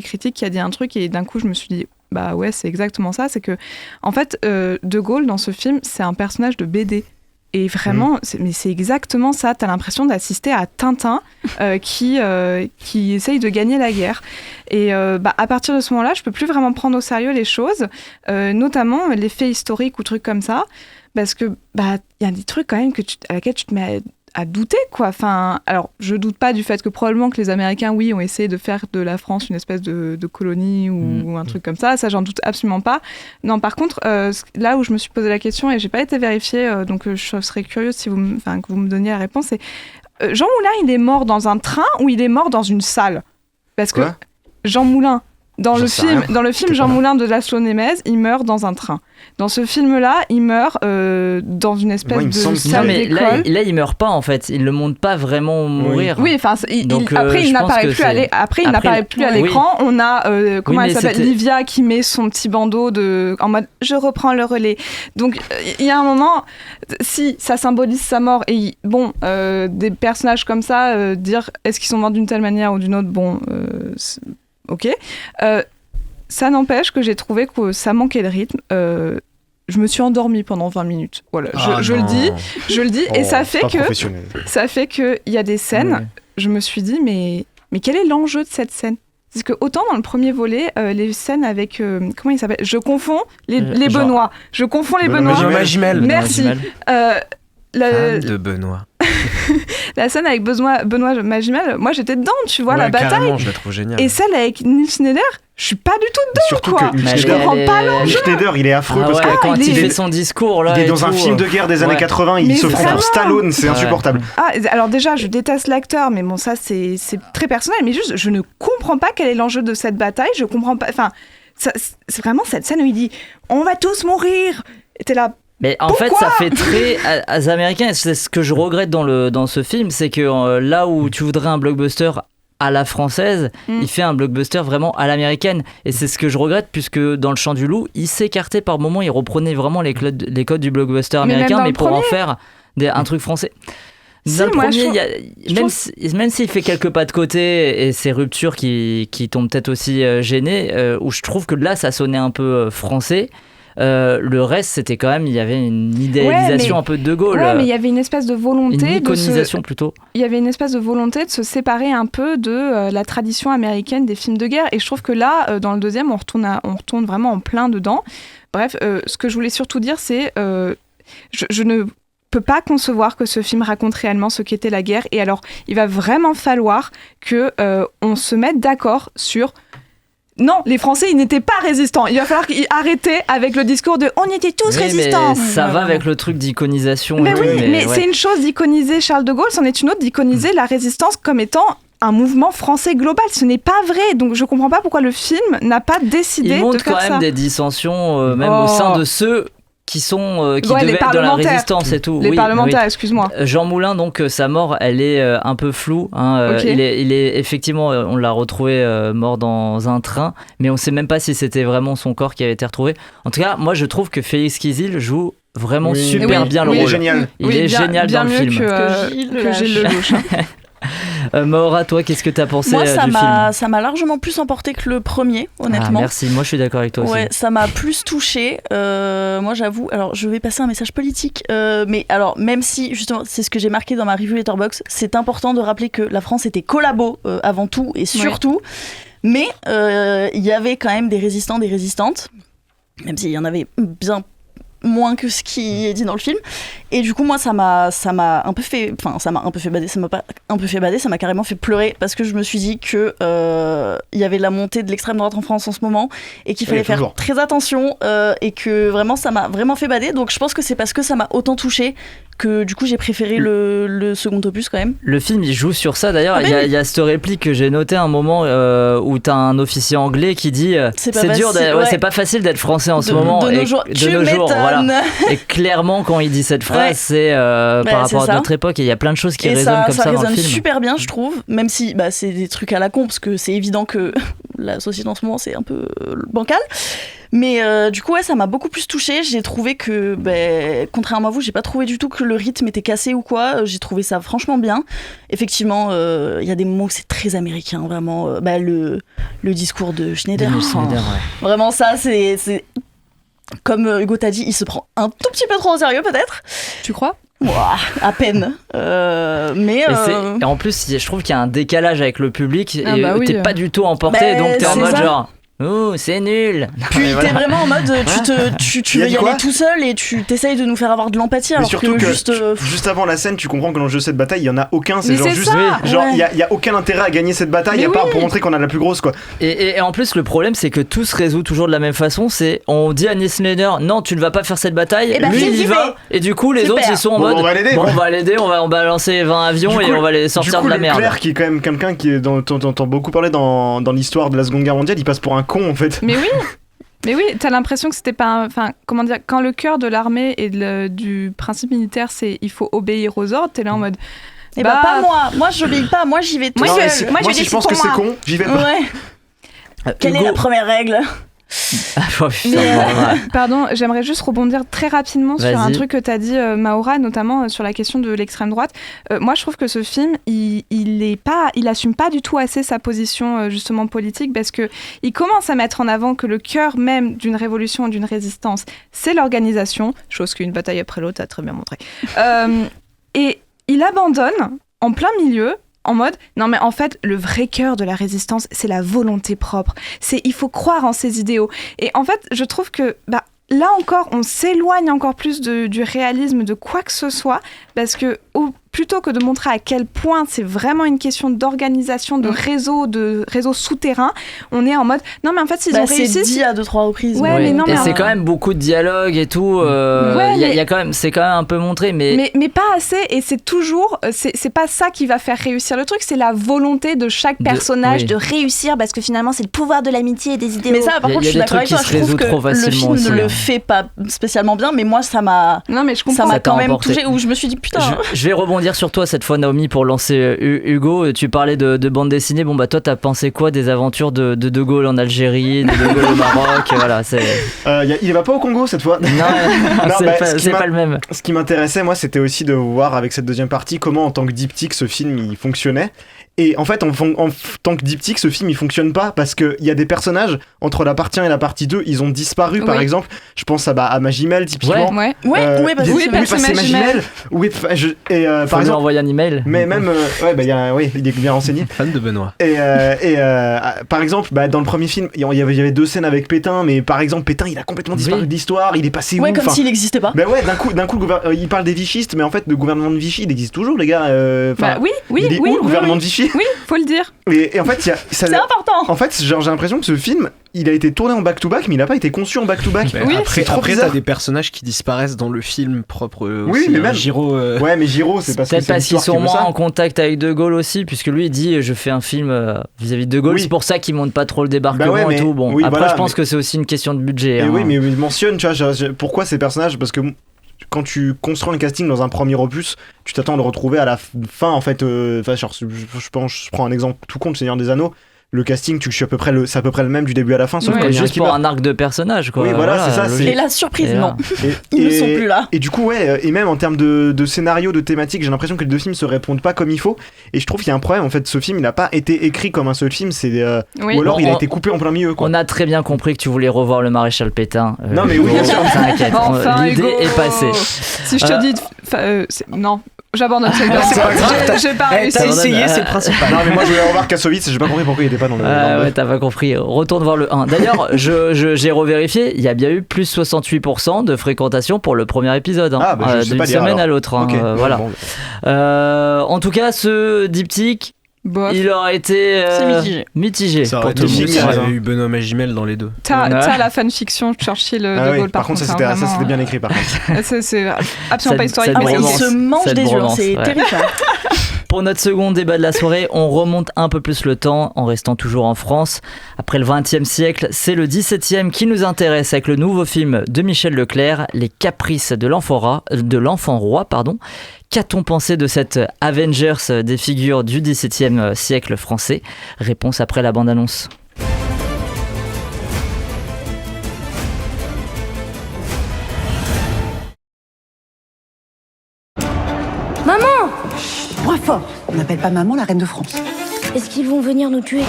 critiques qui a dit un truc. Et d'un coup, je me suis dit, bah ouais, c'est exactement ça. C'est que, en fait, De Gaulle, dans ce film, c'est un personnage de BD. Et vraiment, c'est exactement ça. T'as l'impression d'assister à Tintin qui essaye de gagner la guerre. Et à partir de ce moment-là, je peux plus vraiment prendre au sérieux les choses, notamment les faits historiques ou trucs comme ça, parce que y a des trucs quand même à laquelle tu te mets à douter, quoi. Enfin, alors, je doute pas du fait que probablement que les Américains, oui, ont essayé de faire de la France une espèce de colonie ou un truc comme ça. Ça, j'en doute absolument pas. Non, par contre, là où je me suis posé la question et j'ai pas été vérifiée, donc je serais curieuse que vous me donniez la réponse, c'est Jean Moulin, il est mort dans un train ou il est mort dans une salle? Parce que Jean Moulin, dans le film Jean Moulin de Laszlo Nemes, il meurt dans un train. Dans ce film-là, il meurt dans une espèce de salle d'école. Là, il meurt pas en fait. Il le montre pas vraiment mourir. Oui, enfin, après, il n'apparaît plus à l'écran. On a comment elle s'appelle, Livia, qui met son petit bandeau en mode je reprends le relais. Donc il y a un moment, si ça symbolise sa mort et des personnages comme ça, dire est-ce qu'ils sont morts d'une telle manière ou d'une autre, ok. Ça n'empêche que j'ai trouvé que ça manquait de rythme. Je me suis endormie pendant 20 minutes. Voilà, je le dis. Et ça fait que il y a des scènes, je me suis dit, mais quel est l'enjeu de cette scène? Parce que autant dans le premier volet, les scènes avec... comment il s'appelle? Je confonds les Benoît. Je confonds les Benoît. Magimel. Merci. De Benoît. La scène avec Benoît Magimel, moi j'étais dedans, tu vois, la bataille. Carrément, je la trouve géniale. Et celle avec Nils Schneider, je suis pas du tout dedans. Surtout quoi. que je comprends pas l'enjeu. Schneider, il est affreux parce que quand il fait son discours là, il est dans un film de guerre des années 80, il se prend pour Stallone, c'est insupportable. Alors déjà, je déteste l'acteur, mais bon, ça c'est très personnel, mais juste, je ne comprends pas quel est l'enjeu de cette bataille, je comprends pas, enfin, c'est vraiment cette scène où il dit « On va tous mourir !» Et t'es là... Mais en fait, ça fait très américain. C'est ce que je regrette dans ce film, c'est que là où tu voudrais un blockbuster à la française, il fait un blockbuster vraiment à l'américaine. Et c'est ce que je regrette, puisque dans Le Chant du Loup, il s'écartait par moments, il reprenait vraiment les codes du blockbuster américain, mais pour en faire un truc français. Dans le premier, même s'il fait quelques pas de côté et ces ruptures qui t'ont peut-être aussi gêné, où je trouve que là, ça sonnait un peu français. Le reste, c'était quand même, il y avait une idéalisation un peu de Gaulle. Ouais, mais il y avait une espèce de volonté. Une iconisation plutôt. Il y avait une espèce de volonté de se séparer un peu de la tradition américaine des films de guerre. Et je trouve que là, dans le deuxième, on retourne vraiment en plein dedans. Bref, ce que je voulais surtout dire, c'est je ne peux pas concevoir que ce film raconte réellement ce qu'était la guerre. Et alors, il va vraiment falloir que on se mette d'accord sur... Non, les Français, ils n'étaient pas résistants. Il va falloir arrêter avec le discours de « on était tous résistants ». Mais ça va avec le truc d'iconisation. Mais c'est une chose d'iconiser Charles de Gaulle, c'en est une autre d'iconiser la résistance comme étant un mouvement français global. Ce n'est pas vrai. Donc je comprends pas pourquoi le film n'a pas décidé de faire ça. Il montre quand même des dissensions, même au sein de ceux qui devaient être dans la résistance et tout. Les parlementaires, excuse-moi. Jean Moulin, donc sa mort, elle est un peu floue. Okay. Il est effectivement, on l'a retrouvé mort dans un train, mais on sait même pas si c'était vraiment son corps qui avait été retrouvé. En tout cas, moi je trouve que Félix Kizil joue vraiment Oui, super bien le il est rôle. génial. Il est génial bien dans le mieux film. que Gilles Lelouch. Maura, toi, qu'est-ce que t'as pensé Moi, du film? ça m'a largement plus emporté que le premier, honnêtement. Ah, merci, moi je suis d'accord avec toi aussi. Ouais, ça m'a plus touché. Moi, j'avoue, alors je vais passer un message politique, mais alors même si justement c'est ce que j'ai marqué dans ma review Letterboxd, c'est important de rappeler que la France était collabo avant tout et surtout, mais il y avait quand même des résistants, des résistantes, même s'il y en avait bien moins que ce qui est dit dans le film, et du coup moi ça m'a un peu fait bader, ça m'a pas un peu fait bader, ça m'a carrément fait pleurer parce que je me suis dit que il y avait la montée de l'extrême droite en France en ce moment et qu'il fallait faire très attention et que vraiment ça m'a vraiment fait bader, donc je pense que c'est parce que ça m'a autant touché que du coup j'ai préféré le second opus quand même. Le film il joue sur ça d'ailleurs, il y a cette réplique que j'ai notée à un moment où t'as un officier anglais qui dit c'est dur, c'est pas facile d'être français en ce moment de nos jours, voilà. Et clairement quand il dit cette phrase c'est par rapport à notre époque et il y a plein de choses qui résonnent comme ça dans le film. Ça résonne super bien je trouve, même si c'est des trucs à la con parce que c'est évident que la société en ce moment c'est un peu bancal. Mais du coup ça m'a beaucoup plus touchée. J'ai trouvé que contrairement à vous, j'ai pas trouvé du tout que le rythme était cassé ou quoi. J'ai trouvé ça franchement bien. Effectivement il y a des moments où c'est très américain vraiment, le discours de Schneider, vraiment ça c'est comme Hugo t'a dit, il se prend un tout petit peu trop au sérieux peut-être. Tu crois? Ouah, à peine. Et en plus, je trouve qu'il y a un décalage avec le public et t'es pas du tout emporté, donc t'es en mode genre. Oh, c'est nul. Puis t'es vraiment en mode tu veux y aller tout seul et tu t'essayes de nous faire avoir de l'empathie alors surtout que juste avant la scène tu comprends que dans le jeu de cette bataille il y en a aucun, c'est mais genre c'est juste ça, genre il y a aucun intérêt à gagner cette bataille à part pour montrer qu'on a la plus grosse quoi. Et en plus le problème c'est que tout se résout toujours de la même façon, c'est on dit à Neil Schneider non tu ne vas pas faire cette bataille, lui il y va et du coup les autres ils sont en mode on va l'aider, on va lancer 20 avions et on va les sortir de la merde. Leclerc qui est quand même quelqu'un dont t'entends beaucoup parler dans l'histoire de la Seconde Guerre mondiale, il passe pour un con en fait. Mais oui, t'as l'impression que c'était pas... Enfin, comment dire, quand le cœur de l'armée et du principe militaire, c'est il faut obéir aux ordres, t'es là en mode... pas moi j'obéis pas, moi j'y vais tout seul. Moi si je pense que c'est con, j'y vais pas. Ouais. Quelle est la première règle? Pardon, j'aimerais juste rebondir très rapidement sur un truc que t'as dit, Maura, notamment sur la question de l'extrême droite. Moi, je trouve que ce film, il assume pas du tout assez sa position justement politique parce que il commence à mettre en avant que le cœur même d'une révolution, d'une résistance, c'est l'organisation, chose qu'une bataille après l'autre a très bien montré. Et il abandonne en plein milieu. En mode, non mais en fait, le vrai cœur de la résistance, c'est la volonté propre. Il faut croire en ses idéaux. Et en fait, je trouve que là encore, on s'éloigne encore plus du réalisme de quoi que ce soit, parce que plutôt que de montrer à quel point c'est vraiment une question d'organisation, de réseau souterrain, on est en mode non mais en fait s'ils ont réussi, c'est dit à 2-3 reprises. Ouais, mais non, et c'est quand même beaucoup de dialogue et tout. Y a quand même, c'est quand même un peu montré, mais pas assez. Et c'est toujours, c'est pas ça qui va faire réussir le truc. C'est la volonté de chaque personnage de réussir, parce que finalement c'est le pouvoir de l'amitié et des idéaux. Mais ça, par contre, je suis d'accord avec toi. Je trouve que le film ne le fait pas spécialement bien, mais moi ça m'a quand même touché. Où je me suis dit putain. Je vais rebondir sur toi cette fois, Naomi, pour lancer Hugo. Tu parlais de bande dessinée. Bon, toi, t'as pensé quoi des aventures de Gaulle en Algérie, de Gaulle au Maroc? Voilà, il va pas au Congo cette fois. Non, c'est pas le même. Ce qui m'intéressait, moi, c'était aussi de voir avec cette deuxième partie comment, en tant que diptyque, ce film il fonctionnait. Et en fait, en tant que diptyque, ce film il fonctionne pas parce qu'il y a des personnages entre la partie 1 et la partie 2, ils ont disparu. Par exemple, je pense à Magimel typiquement. C'est Magimel. Par exemple, envoyer un email. Mais même, il est bien renseigné. Fan de Benoît. Et par exemple, dans le premier film, il y avait 2 scènes avec Pétain, mais par exemple, Pétain, il a complètement disparu de l'histoire. Il est passé où? Comme s'il n'existait pas. D'un coup, il parle des vichistes, mais en fait, le gouvernement de Vichy, il existe toujours, les gars. Il est où le gouvernement de Vichy? Oui, faut le dire. Et en fait, c'est important. En fait, j'ai l'impression que ce film, il a été tourné en back-to-back, mais il n'a pas été conçu en back-to-back. Après, t'as des personnages qui disparaissent dans le film propre aussi. Mais même Giraud. Ouais, mais Giraud, c'est parce que peut-être parce qu'ils sont moins en contact avec De Gaulle aussi, puisque lui il dit je fais un film vis-à-vis de Gaulle. C'est pour ça qu'il monte pas trop le débarquement et tout. Bon, après je pense que c'est aussi une question de budget. Oui, mais il mentionne, tu vois, pourquoi ces personnages? Parce que quand tu construis un casting dans un premier opus, tu t'attends à le retrouver à la fin en fait. Je prends un exemple tout con, le Seigneur des Anneaux. le casting, c'est à peu près le même du début à la fin, sauf Ouais, qu'il y a juste pour un arc de personnage, quoi. Oui, voilà, c'est ça. Et la surprise, non. Et, Ils ne sont plus là. Et du coup, ouais, et même en termes de scénario, de thématique, j'ai l'impression que les deux films se répondent pas comme il faut. Et je trouve qu'il y a un problème. En fait, ce film, il n'a pas été écrit comme un seul film. Ou alors, il a été coupé en plein milieu. Quoi. On a très bien compris que tu voulais revoir le maréchal Pétain. Non, mais oui, bien sûr. T'inquiète. Enfin, l'idée Hugo. est passée. Si je te dis. Non. J'abandonne cette idée. C'est pas grave. J'ai pas réussi. T'as essayé, c'est le principal. Non, mais moi, je voulais revoir Kassovitz. J'ai pas compris pourquoi il était pas dans le. Ouais, t'as pas compris. Retourne voir le 1. D'ailleurs, j'ai revérifié. Il y a bien eu plus 68% de fréquentation pour le premier épisode. Hein, d'une semaine à l'autre. Hein, okay. Voilà. En tout cas, ce diptyque. Bof. Il aurait été mitigé ça pour aurait tout le été monde. mieux s'il y avait eu Benoît Magimel dans les deux. T'as la fanfiction Churchill de Gaulle, par contre, ça c'était bien écrit par contre. C'est absolument pas historique. Il se mange des yeux, c'est terrifiant. Pour notre second débat de la soirée, on remonte un peu plus le temps en restant toujours en France. Après le XXe siècle, c'est le XVIIe qui nous intéresse avec le nouveau film de Michel Leclerc, Les Caprices de l'Enfant Roi. Qu'a-t-on pensé de cette Avengers des figures du XVIIe siècle français ? Réponse après la bande-annonce. Maman! Moins fort. On n'appelle pas maman la reine de France. Est-ce qu'ils vont venir nous tuer?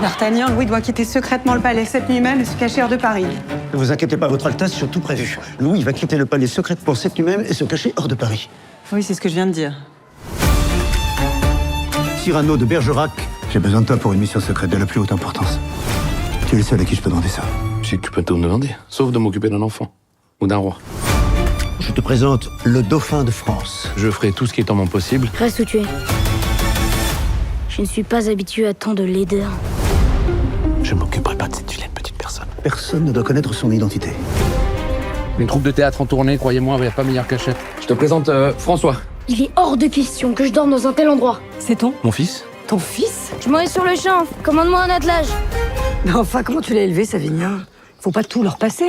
D'Artagnan, Louis doit quitter secrètement le palais cette nuit même et se cacher hors de Paris. Ne vous inquiétez pas, Votre Altesse, sur tout prévu. Louis va quitter le palais secrètement cette nuit même et se cacher hors de Paris. Oui, c'est ce que je viens de dire. Cyrano de Bergerac, j'ai besoin de toi pour une mission secrète de la plus haute importance. Tu es le seul à qui je peux demander ça. Si tu peux tout me demander, sauf de m'occuper d'un enfant ou d'un roi. Je te présente le dauphin de France. Je ferai tout ce qui est en mon possible. Reste où tu es. Je ne suis pas habitué à tant de laideur. Je ne m'occuperai pas de cette vilaine petite personne. Personne ne doit connaître son identité. Une troupe de théâtre en tournée, croyez-moi, il n'y a pas meilleure cachette. Je te présente François. Il est hors de question que je dorme dans un tel endroit. C'est ton Mon fils. Ton fils? Je m'en vais sur le champ. Commande-moi un attelage. Mais enfin, comment tu l'as élevé, Savinien? Faut pas tout leur passer.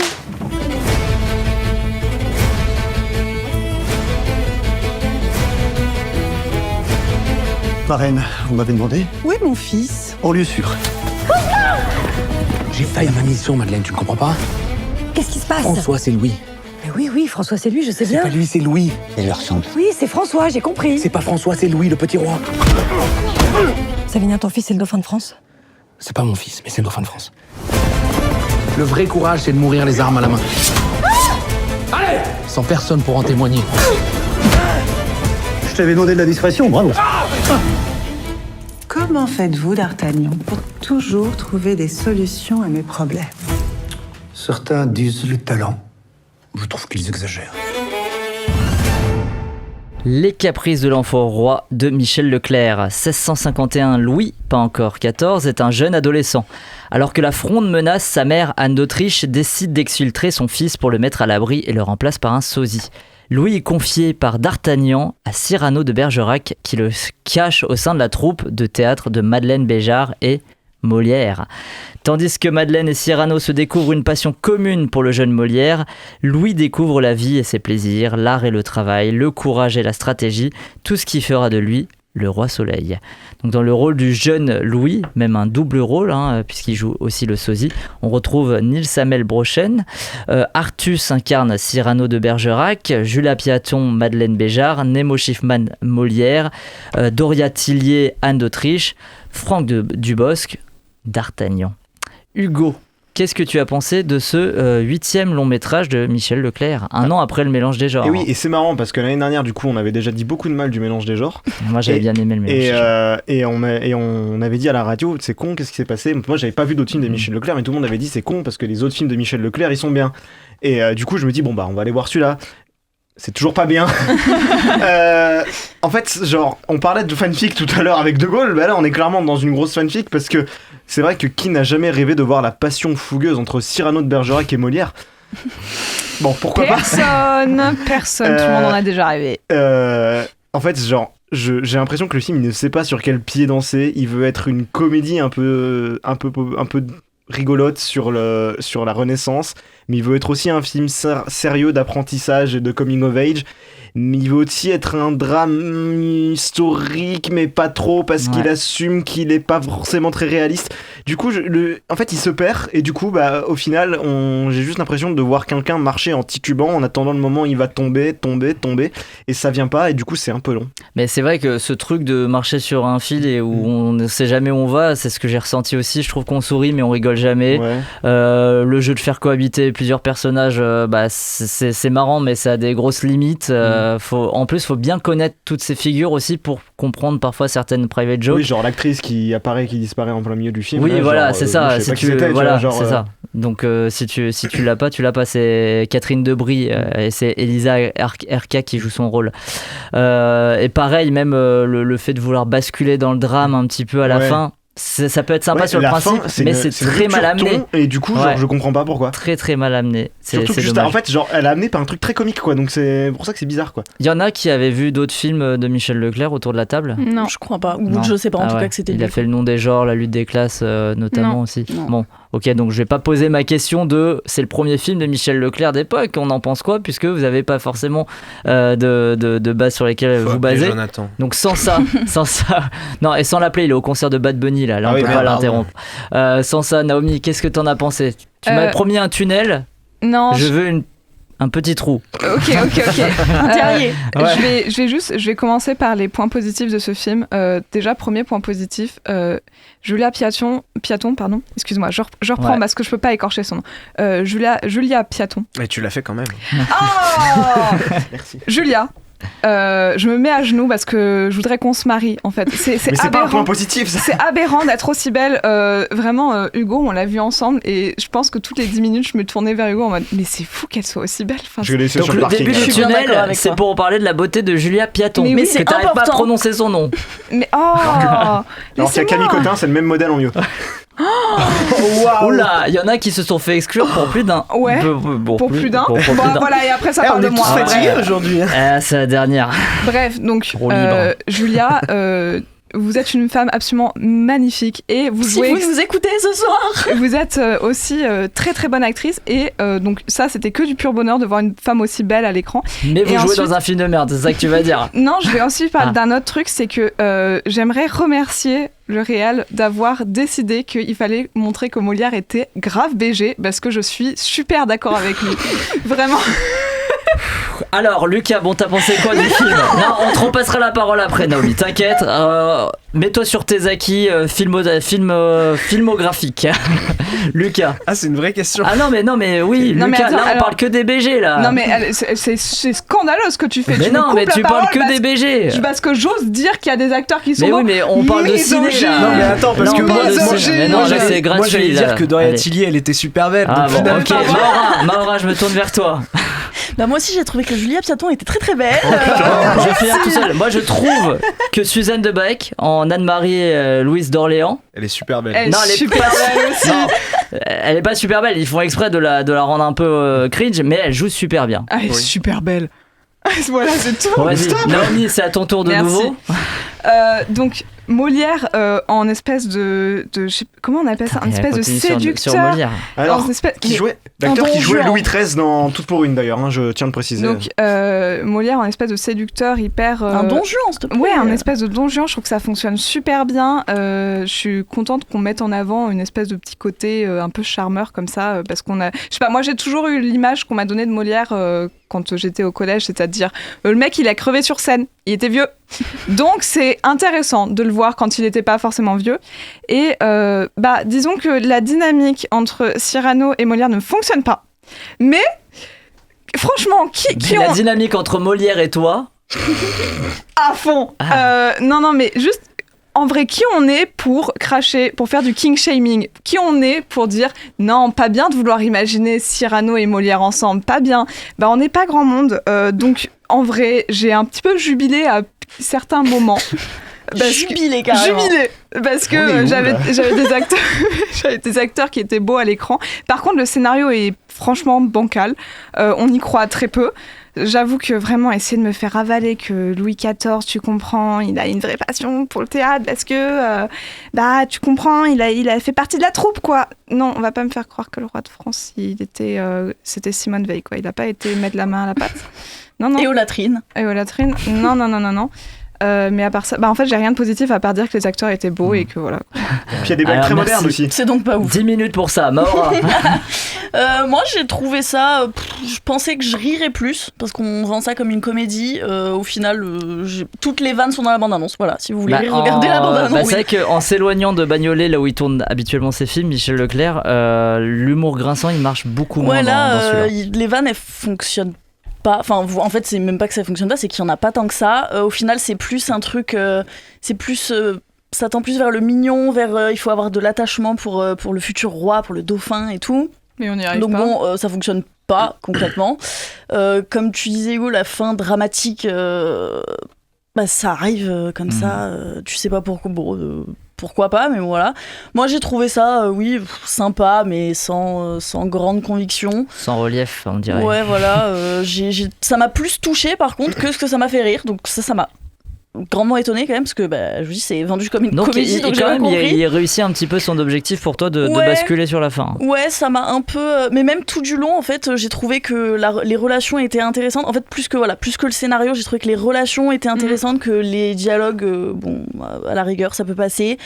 Marraine, vous m'avez demandé? Où est mon fils? En lieu sûr. J'ai failli à ma mission, Madeleine, tu ne comprends pas? Qu'est-ce qui se passe? François, c'est Louis. Mais oui, François, c'est lui, je sais bien. C'est pas lui, c'est Louis. Il leur ressemble. Oui, c'est François, j'ai compris. C'est pas François, c'est Louis, le petit roi. Savinien, ton fils, c'est le dauphin de France? C'est pas mon fils, mais c'est le dauphin de France. Le vrai courage, c'est de mourir les armes à la main. Allez! Sans personne pour en témoigner. Je t'avais demandé de la discrétion, bravo. Comment faites-vous, D'Artagnan, pour toujours trouver des solutions à mes problèmes? Certains disent le talent. Je trouve qu'ils exagèrent. Les Caprices de l'Enfant Roi de Michel Leclerc. 1651, Louis, pas encore 14, est un jeune adolescent. Alors que la Fronde menace, sa mère, Anne d'Autriche, décide d'exfiltrer son fils pour le mettre à l'abri et le remplace par un sosie. Louis est confié par D'Artagnan à Cyrano de Bergerac qui le cache au sein de la troupe de théâtre de Madeleine Béjart et Molière. Tandis que Madeleine et Cyrano se découvrent une passion commune pour le jeune Molière, Louis découvre la vie et ses plaisirs, l'art et le travail, le courage et la stratégie, tout ce qui fera de lui le roi soleil. Donc dans le rôle du jeune Louis, même un double rôle, puisqu'il joue aussi le sosie, on retrouve Nils Hamel Brochen, Artus incarne Cyrano de Bergerac, Julia Piaton, Madeleine Béjart, Nemo Schiffman, Molière, Doria Tillier, Anne d'Autriche, Franck Dubosc, D'Artagnan. Hugo, qu'est-ce que tu as pensé de ce 8e long métrage de Michel Leclerc, un an après le mélange des genres? Et oui, et c'est marrant parce que l'année dernière, du coup, on avait déjà dit beaucoup de mal du mélange des genres. Moi, j'avais bien aimé le mélange des genres. Et on avait dit à la radio, c'est con, qu'est-ce qui s'est passé? Moi, j'avais pas vu d'autres films de Michel Leclerc, mais tout le monde avait dit c'est con parce que les autres films de Michel Leclerc, ils sont bien. Et du coup, je me dis, bon, bah, on va aller voir celui-là. C'est toujours pas bien. En fait, genre, on parlait de fanfic tout à l'heure avec De Gaulle. Bah là, on est clairement dans une grosse fanfic parce que c'est vrai que qui n'a jamais rêvé de voir la passion fougueuse entre Cyrano de Bergerac et Molière? Bon, pourquoi personne, tout le monde en a déjà rêvé. En fait, genre, j'ai l'impression que le film, il ne sait pas sur quel pied danser. Il veut être une comédie un peu rigolote sur la Renaissance, mais il veut être aussi un film sérieux d'apprentissage et de coming of age. Mais il veut aussi être un drame historique, mais pas trop, parce qu'il assume qu'il est pas forcément très réaliste. Du coup, en fait, il se perd, et du coup, au final, j'ai juste l'impression de voir quelqu'un marcher en titubant, en attendant le moment où il va tomber, et ça vient pas, et du coup, c'est un peu long. Mais c'est vrai que ce truc de marcher sur un fil et où on ne sait jamais où on va, c'est ce que j'ai ressenti aussi. Je trouve qu'on sourit, mais on rigole jamais. Le jeu de faire cohabiter plusieurs personnages, c'est marrant, mais ça a des grosses limites. En plus, faut bien connaître toutes ces figures aussi pour comprendre parfois certaines private jokes. Oui, genre l'actrice qui apparaît, qui disparaît en plein milieu du film. Oui, là, voilà, genre, c'est ça. je sais pas qui c'était, c'est ça. Donc, si tu l'as pas, tu l'as pas. C'est Catherine Debris et c'est Elisa Erka qui joue son rôle. Et pareil, même le fait de vouloir basculer dans le drame un petit peu à la fin. Ça peut être sympa sur le principe, mais c'est très mal amené. Et du coup, genre, je comprends pas pourquoi. Très très mal amené. Surtout que juste, en fait, genre, elle a amené par un truc très comique, quoi. Donc c'est pour ça que c'est bizarre, quoi. Il y en a qui avaient vu d'autres films de Michel Leclerc autour de la table. Non, je crois pas. Ou je sais pas, en tout cas que c'était. Il a fait Le Nom des genres, La lutte des classes, notamment aussi. Non. Bon, ok, donc je vais pas poser ma question de c'est le premier film de Michel Leclerc d'époque. On en pense quoi, puisque vous avez pas forcément de bases sur lesquelles vous basez. Jonathan. Donc sans ça, non, et sans l'appeler, il est au concert de Bad Bunny là on peut pas l'interrompre. Sans ça, Naomi, qu'est-ce que t'en as pensé? Tu m'as promis un tunnel. Non. Je veux un petit trou. Ok. Un terrier. Je vais commencer par les points positifs de ce film. Déjà, premier point positif, Julia Piaton, pardon. Excuse-moi, je reprends parce que je peux pas écorcher son nom. Julia Piaton. Et tu l'as fait quand même. Oh Merci. Julia. Je me mets à genoux parce que je voudrais qu'on se marie en fait. C'est mais c'est aberrant. Pas un point positif ça. C'est aberrant d'être aussi belle. Vraiment, Hugo, on l'a vu ensemble et je pense que toutes les 10 minutes je me tournais vers Hugo en mode mais c'est fou qu'elle soit aussi belle. Enfin, je l'ai donc sur le début du tunnel, c'est pour parler de la beauté de Julia Piaton. Mais c'est que t'arrives pas à prononcer son nom. Mais alors qu'il y a Camille Cotin, c'est le même modèle en mieux. Oula, il y en a qui se sont fait exclure pour plus d'un. Ouais. Pour plus d'un. Voilà, et après ça parle de moi. On est tous fatigués aujourd'hui. C'est la dernière. Bref, donc Julia, vous êtes une femme absolument magnifique et vous jouez. Si vous nous écoutez ce soir. Vous êtes aussi très très bonne actrice et donc ça c'était que du pur bonheur de voir une femme aussi belle à l'écran. Mais vous jouez dans un film de merde, c'est ça que tu vas dire. Non, je vais aussi parler d'un autre truc, c'est que j'aimerais remercier le réal d'avoir décidé qu'il fallait montrer que Molière était grave BG parce que je suis super d'accord avec lui. Vraiment. Alors Lucas, bon t'as pensé quoi du film? Non, on te repassera la parole après Naomi, t'inquiète. Mets-toi sur tes acquis filmographiques. Lucas. Ah c'est une vraie question. Ah non mais oui, non, Lucas, mais attends, on parle que des BG là. Non mais c'est scandaleux ce que tu fais. Mais non mais tu parles que des BG. Parce que j'ose dire qu'il y a des acteurs qui sont mais oui mais on parle de ciné là. Non mais attends parce que moi c'est gratuit. Moi j'allais dire que Doria Tilly elle était super belle. Ah bon ok, Maura je me tourne vers toi. Bah moi aussi j'ai trouvé que Julia Piaton était très très belle. Je finis tout seul. Moi je trouve que Suzanne de Baek en Anne-Marie Louise d'Orléans. Elle est super belle. Elle est super belle aussi. Non, elle est pas super belle. Ils font exprès de la rendre un peu cringe, mais elle joue super bien. Elle est super belle. Voilà c'est tout. Vas-y, Naomi, c'est à ton tour de nouveau. Donc Molière en espèce de comment on appelle ça, un espèce de séducteur. Sur Molière. Alors, l'acteur qui jouait Louis XIII dans Tout pour une d'ailleurs, hein, je tiens de préciser. Donc Molière en espèce de séducteur hyper. Un don Juan, s'il te plaît. Ouais, un espèce de don Juan. Je trouve que ça fonctionne super bien. Je suis contente qu'on mette en avant une espèce de petit côté un peu charmeur comme ça, parce qu'on a. Je sais pas, moi j'ai toujours eu l'image qu'on m'a donnée de Molière quand j'étais au collège, c'est-à-dire le mec il a crevé sur scène, il était vieux. Donc c'est intéressant de le voir quand il n'était pas forcément vieux. Et disons que la dynamique entre Cyrano et Molière ne fonctionne pas. Mais franchement, la dynamique entre Molière et toi à fond. Non, mais juste. En vrai, qui on est pour cracher, pour faire du king shaming? Qui on est pour dire non, pas bien de vouloir imaginer Cyrano et Molière ensemble, pas bien. On n'est pas grand monde, donc en vrai, j'ai un petit peu jubilé à certains moments. Jubilé carrément. Jubilé parce que j'avais des acteurs qui étaient beaux à l'écran. Par contre, le scénario est franchement bancal. On y croit très peu. j'avoue que vraiment essayer de me faire avaler que Louis XIV, tu comprends, il a une vraie passion pour le théâtre parce que, tu comprends, il a fait partie de la troupe, quoi. Non, on va pas me faire croire que le roi de France, c'était Simone Veil, quoi. Il a pas été mettre la main à la pâte. Non. Et aux latrines. Non. Mais à part ça, en fait, j'ai rien de positif à part dire que les acteurs étaient beaux et que voilà. Puis il y a des blagues très modernes aussi. C'est donc pas ouf. 10 minutes pour ça, Maura. Moi, j'ai trouvé ça. Je pensais que je rirais plus parce qu'on vend ça comme une comédie. Au final, toutes les vannes sont dans la bande-annonce. Voilà, si vous voulez regarder la bande-annonce. C'est vrai qu'en s'éloignant de Bagnolet, là où il tourne habituellement ses films, Michel Leclerc, l'humour grinçant, il marche beaucoup moins dans celui-là. Les vannes, elles fonctionnent pas. Enfin, en fait, c'est même pas que ça fonctionne pas, c'est qu'il y en a pas tant que ça. Au final, c'est plus un truc. C'est plus. Ça tend plus vers le mignon, vers il faut avoir de l'attachement pour le futur roi, pour le dauphin et tout. Mais on n'y arrive donc pas. bon, ça fonctionne pas concrètement. Comme tu disais, Hugo, la fin dramatique, ça arrive comme ça. Tu sais pas pourquoi pas, mais voilà. Moi, j'ai trouvé ça, sympa, mais sans grande conviction. Sans relief, on dirait. Ouais, voilà. Ça m'a plus touché, par contre, que ce que ça m'a fait rire. Donc ça m'a grandement étonné quand même, parce que je vous dis, c'est vendu comme une comédie, donc j'ai pas compris. Il réussit un petit peu son objectif pour toi de basculer sur la fin. Ouais, ça m'a un peu... Mais même tout du long, en fait, j'ai trouvé que les relations étaient intéressantes. En fait, plus que le scénario, j'ai trouvé que les relations étaient intéressantes, que les dialogues, à la rigueur, ça peut passer.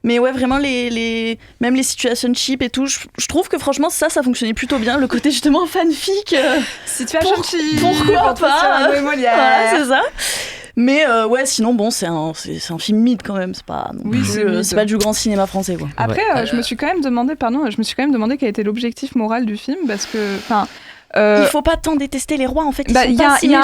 Mais ouais, vraiment, même les situations cheap et tout, je trouve que franchement, ça fonctionnait plutôt bien. Le côté justement fanfic. Situation cheap. Pourquoi pas voilà, c'est ça. Mais sinon, c'est un film mythe quand même. C'est pas, c'est pas du grand cinéma français, quoi. Après, je me suis quand même demandé quel était l'objectif moral du film, parce que, il faut pas tant détester les rois, en fait. Il y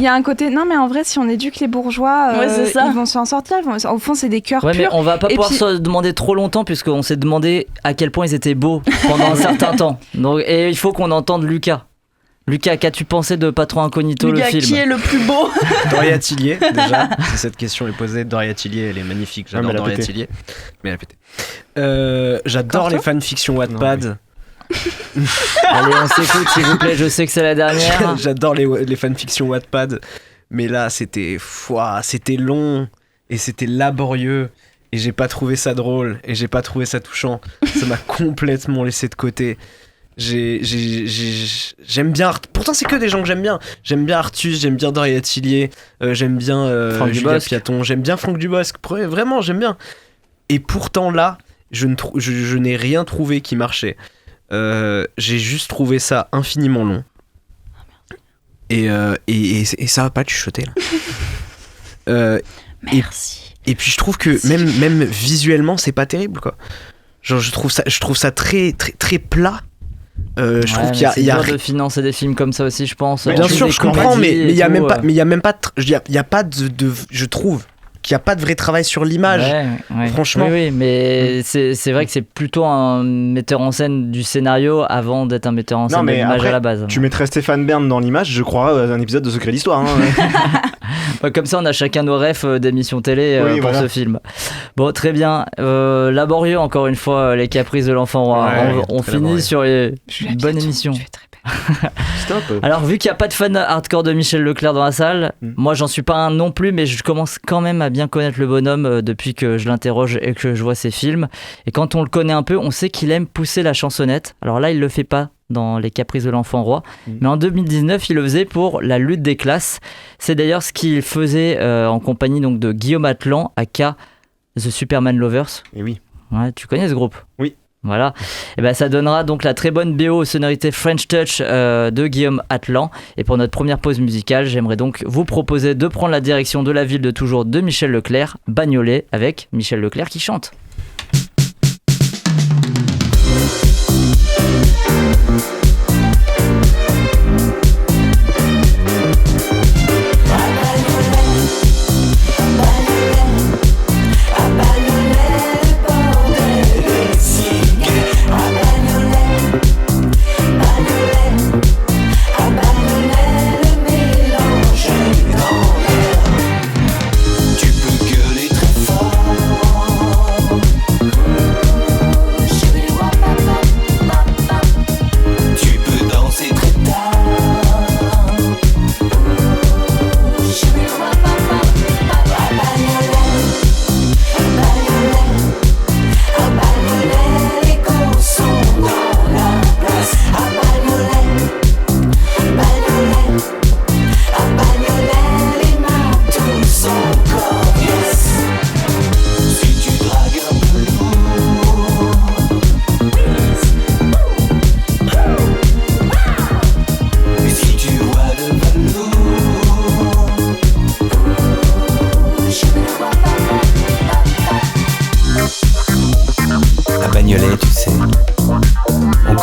a un côté. Non, mais en vrai, si on éduque les bourgeois, ils vont s'en sortir. Au fond, c'est des cœurs purs. Mais on va pas pouvoir se demander trop longtemps, puisqu'on s'est demandé à quel point ils étaient beaux pendant un certain temps. Donc, et il faut qu'on entende Lucas. Lucas, qu'as-tu pensé de Patron Incognito, le film ? Qui est le plus beau ? Doria Tillier, déjà. Si cette question est posée, Doria Tillier, elle est magnifique. J'adore Doria Tillier. Mais elle a pété. J'adore les fanfictions Wattpad. Allez, on s'écoute, s'il vous plaît. Je sais que c'est la dernière. J'adore les fanfictions Wattpad. Mais là, c'était long et c'était laborieux. Et j'ai pas trouvé ça drôle. Et j'ai pas trouvé ça touchant. Ça m'a complètement laissé de côté. J'aime bien, pourtant c'est que des gens que j'aime bien Artus, j'aime bien Doria Tillier, j'aime bien Julia Piaton, j'aime bien Franck Dubosc, vraiment j'aime bien, et pourtant là je n'ai rien trouvé qui marchait. J'ai juste trouvé ça infiniment long et ça va pas chuchoter là. Merci. Et puis je trouve que même visuellement c'est pas terrible, quoi. Genre je trouve ça très très très plat. Je trouve qu'il y a dur de financer des films comme ça aussi, je pense. Bien sûr, je comprends, mais il y a même pas, je trouve qu'il y a pas de vrai travail sur l'image. Ouais. Franchement. Oui, mais c'est vrai que c'est plutôt un metteur en scène du scénario avant d'être un metteur en scène de l'image à la base. Tu mettrais Stéphane Bern dans l'image, je crois, un épisode de Secret d'Histoire. Comme ça, on a chacun nos refs d'émissions télé pour ce film. Bon, très bien. Laborieux, encore une fois, les caprices de l'enfant roi. On finit sur une bonne émission. Stop. Alors, vu qu'il n'y a pas de fan hardcore de Michel Leclerc dans la salle, moi j'en suis pas un non plus, mais je commence quand même à bien connaître le bonhomme depuis que je l'interroge et que je vois ses films. Et quand on le connaît un peu, on sait qu'il aime pousser la chansonnette. Alors là, il le fait pas dans Les Caprices de l'Enfant Roi, mais en 2019, il le faisait pour La Lutte des Classes. C'est d'ailleurs ce qu'il faisait en compagnie donc de Guillaume Atlan, aka The Superman Lovers. Et oui. Ouais, tu connais ce groupe ? Oui. Voilà, et ben ça donnera donc la très bonne BO aux sonorités French Touch de Guillaume Atlan. Et pour notre première pause musicale, j'aimerais donc vous proposer de prendre la direction de la ville de toujours de Michel Leclerc, Bagnolet, avec Michel Leclerc qui chante. Tu peux gueuler très fort.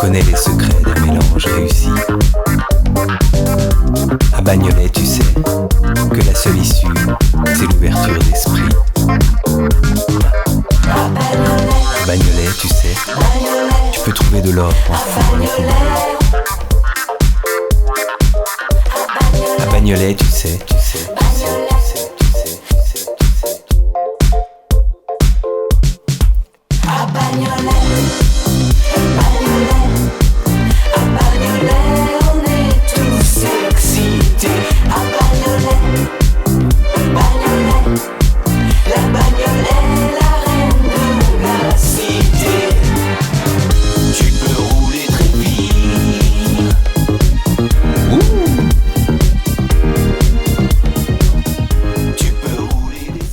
connais les secrets d'un mélange réussi. À Bagnolet, tu sais que la seule issue, c'est l'ouverture d'esprit. À Bagnolet, tu sais, tu peux trouver de l'or enfoui dans les poubelles. À Bagnolet, tu sais. À Bagnolet, on est tous excités. À Bagnolet, la bagnole est la reine de la cité. Tu peux rouler très vite. Tu peux rouler des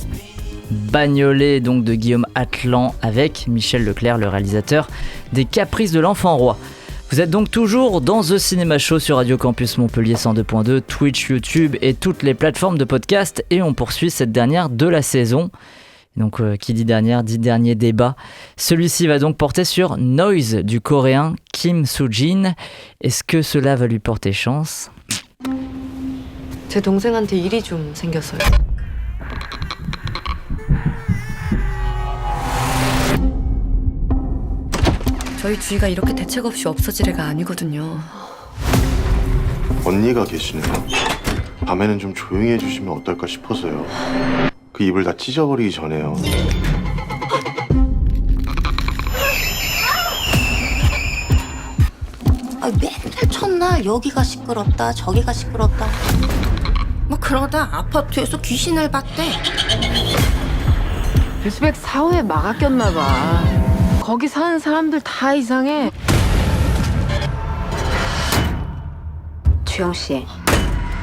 Bagnolet donc de Guillaume Atlan avec Michel Leclerc, le réalisateur des Caprices de l'Enfant Roi. Vous êtes donc toujours dans The Cinema Show sur Radio Campus Montpellier 102.2, Twitch, YouTube et toutes les plateformes de podcast, et on poursuit cette dernière de la saison. Donc qui dit dernière dit dernier débat. Celui-ci va donc porter sur Noise du coréen Kim Soo-jin. Est-ce que cela va lui porter chance? 제 동생한테 일이 좀 생겼어요. 저희 주위가 이렇게 대책 없이 없어질 애가 아니거든요. 언니가 계시네요. 밤에는 좀 조용히 해주시면 어떨까 싶어서요. 그 입을 다 찢어버리기 전에요. 아, 맨날 첫날 여기가 시끄럽다 저기가 시끄럽다 뭐 그러다 아파트에서 귀신을 봤대. 르스백 사후에 막았겼나 봐. 거기 사는 사람들 다 이상해. 주영 씨,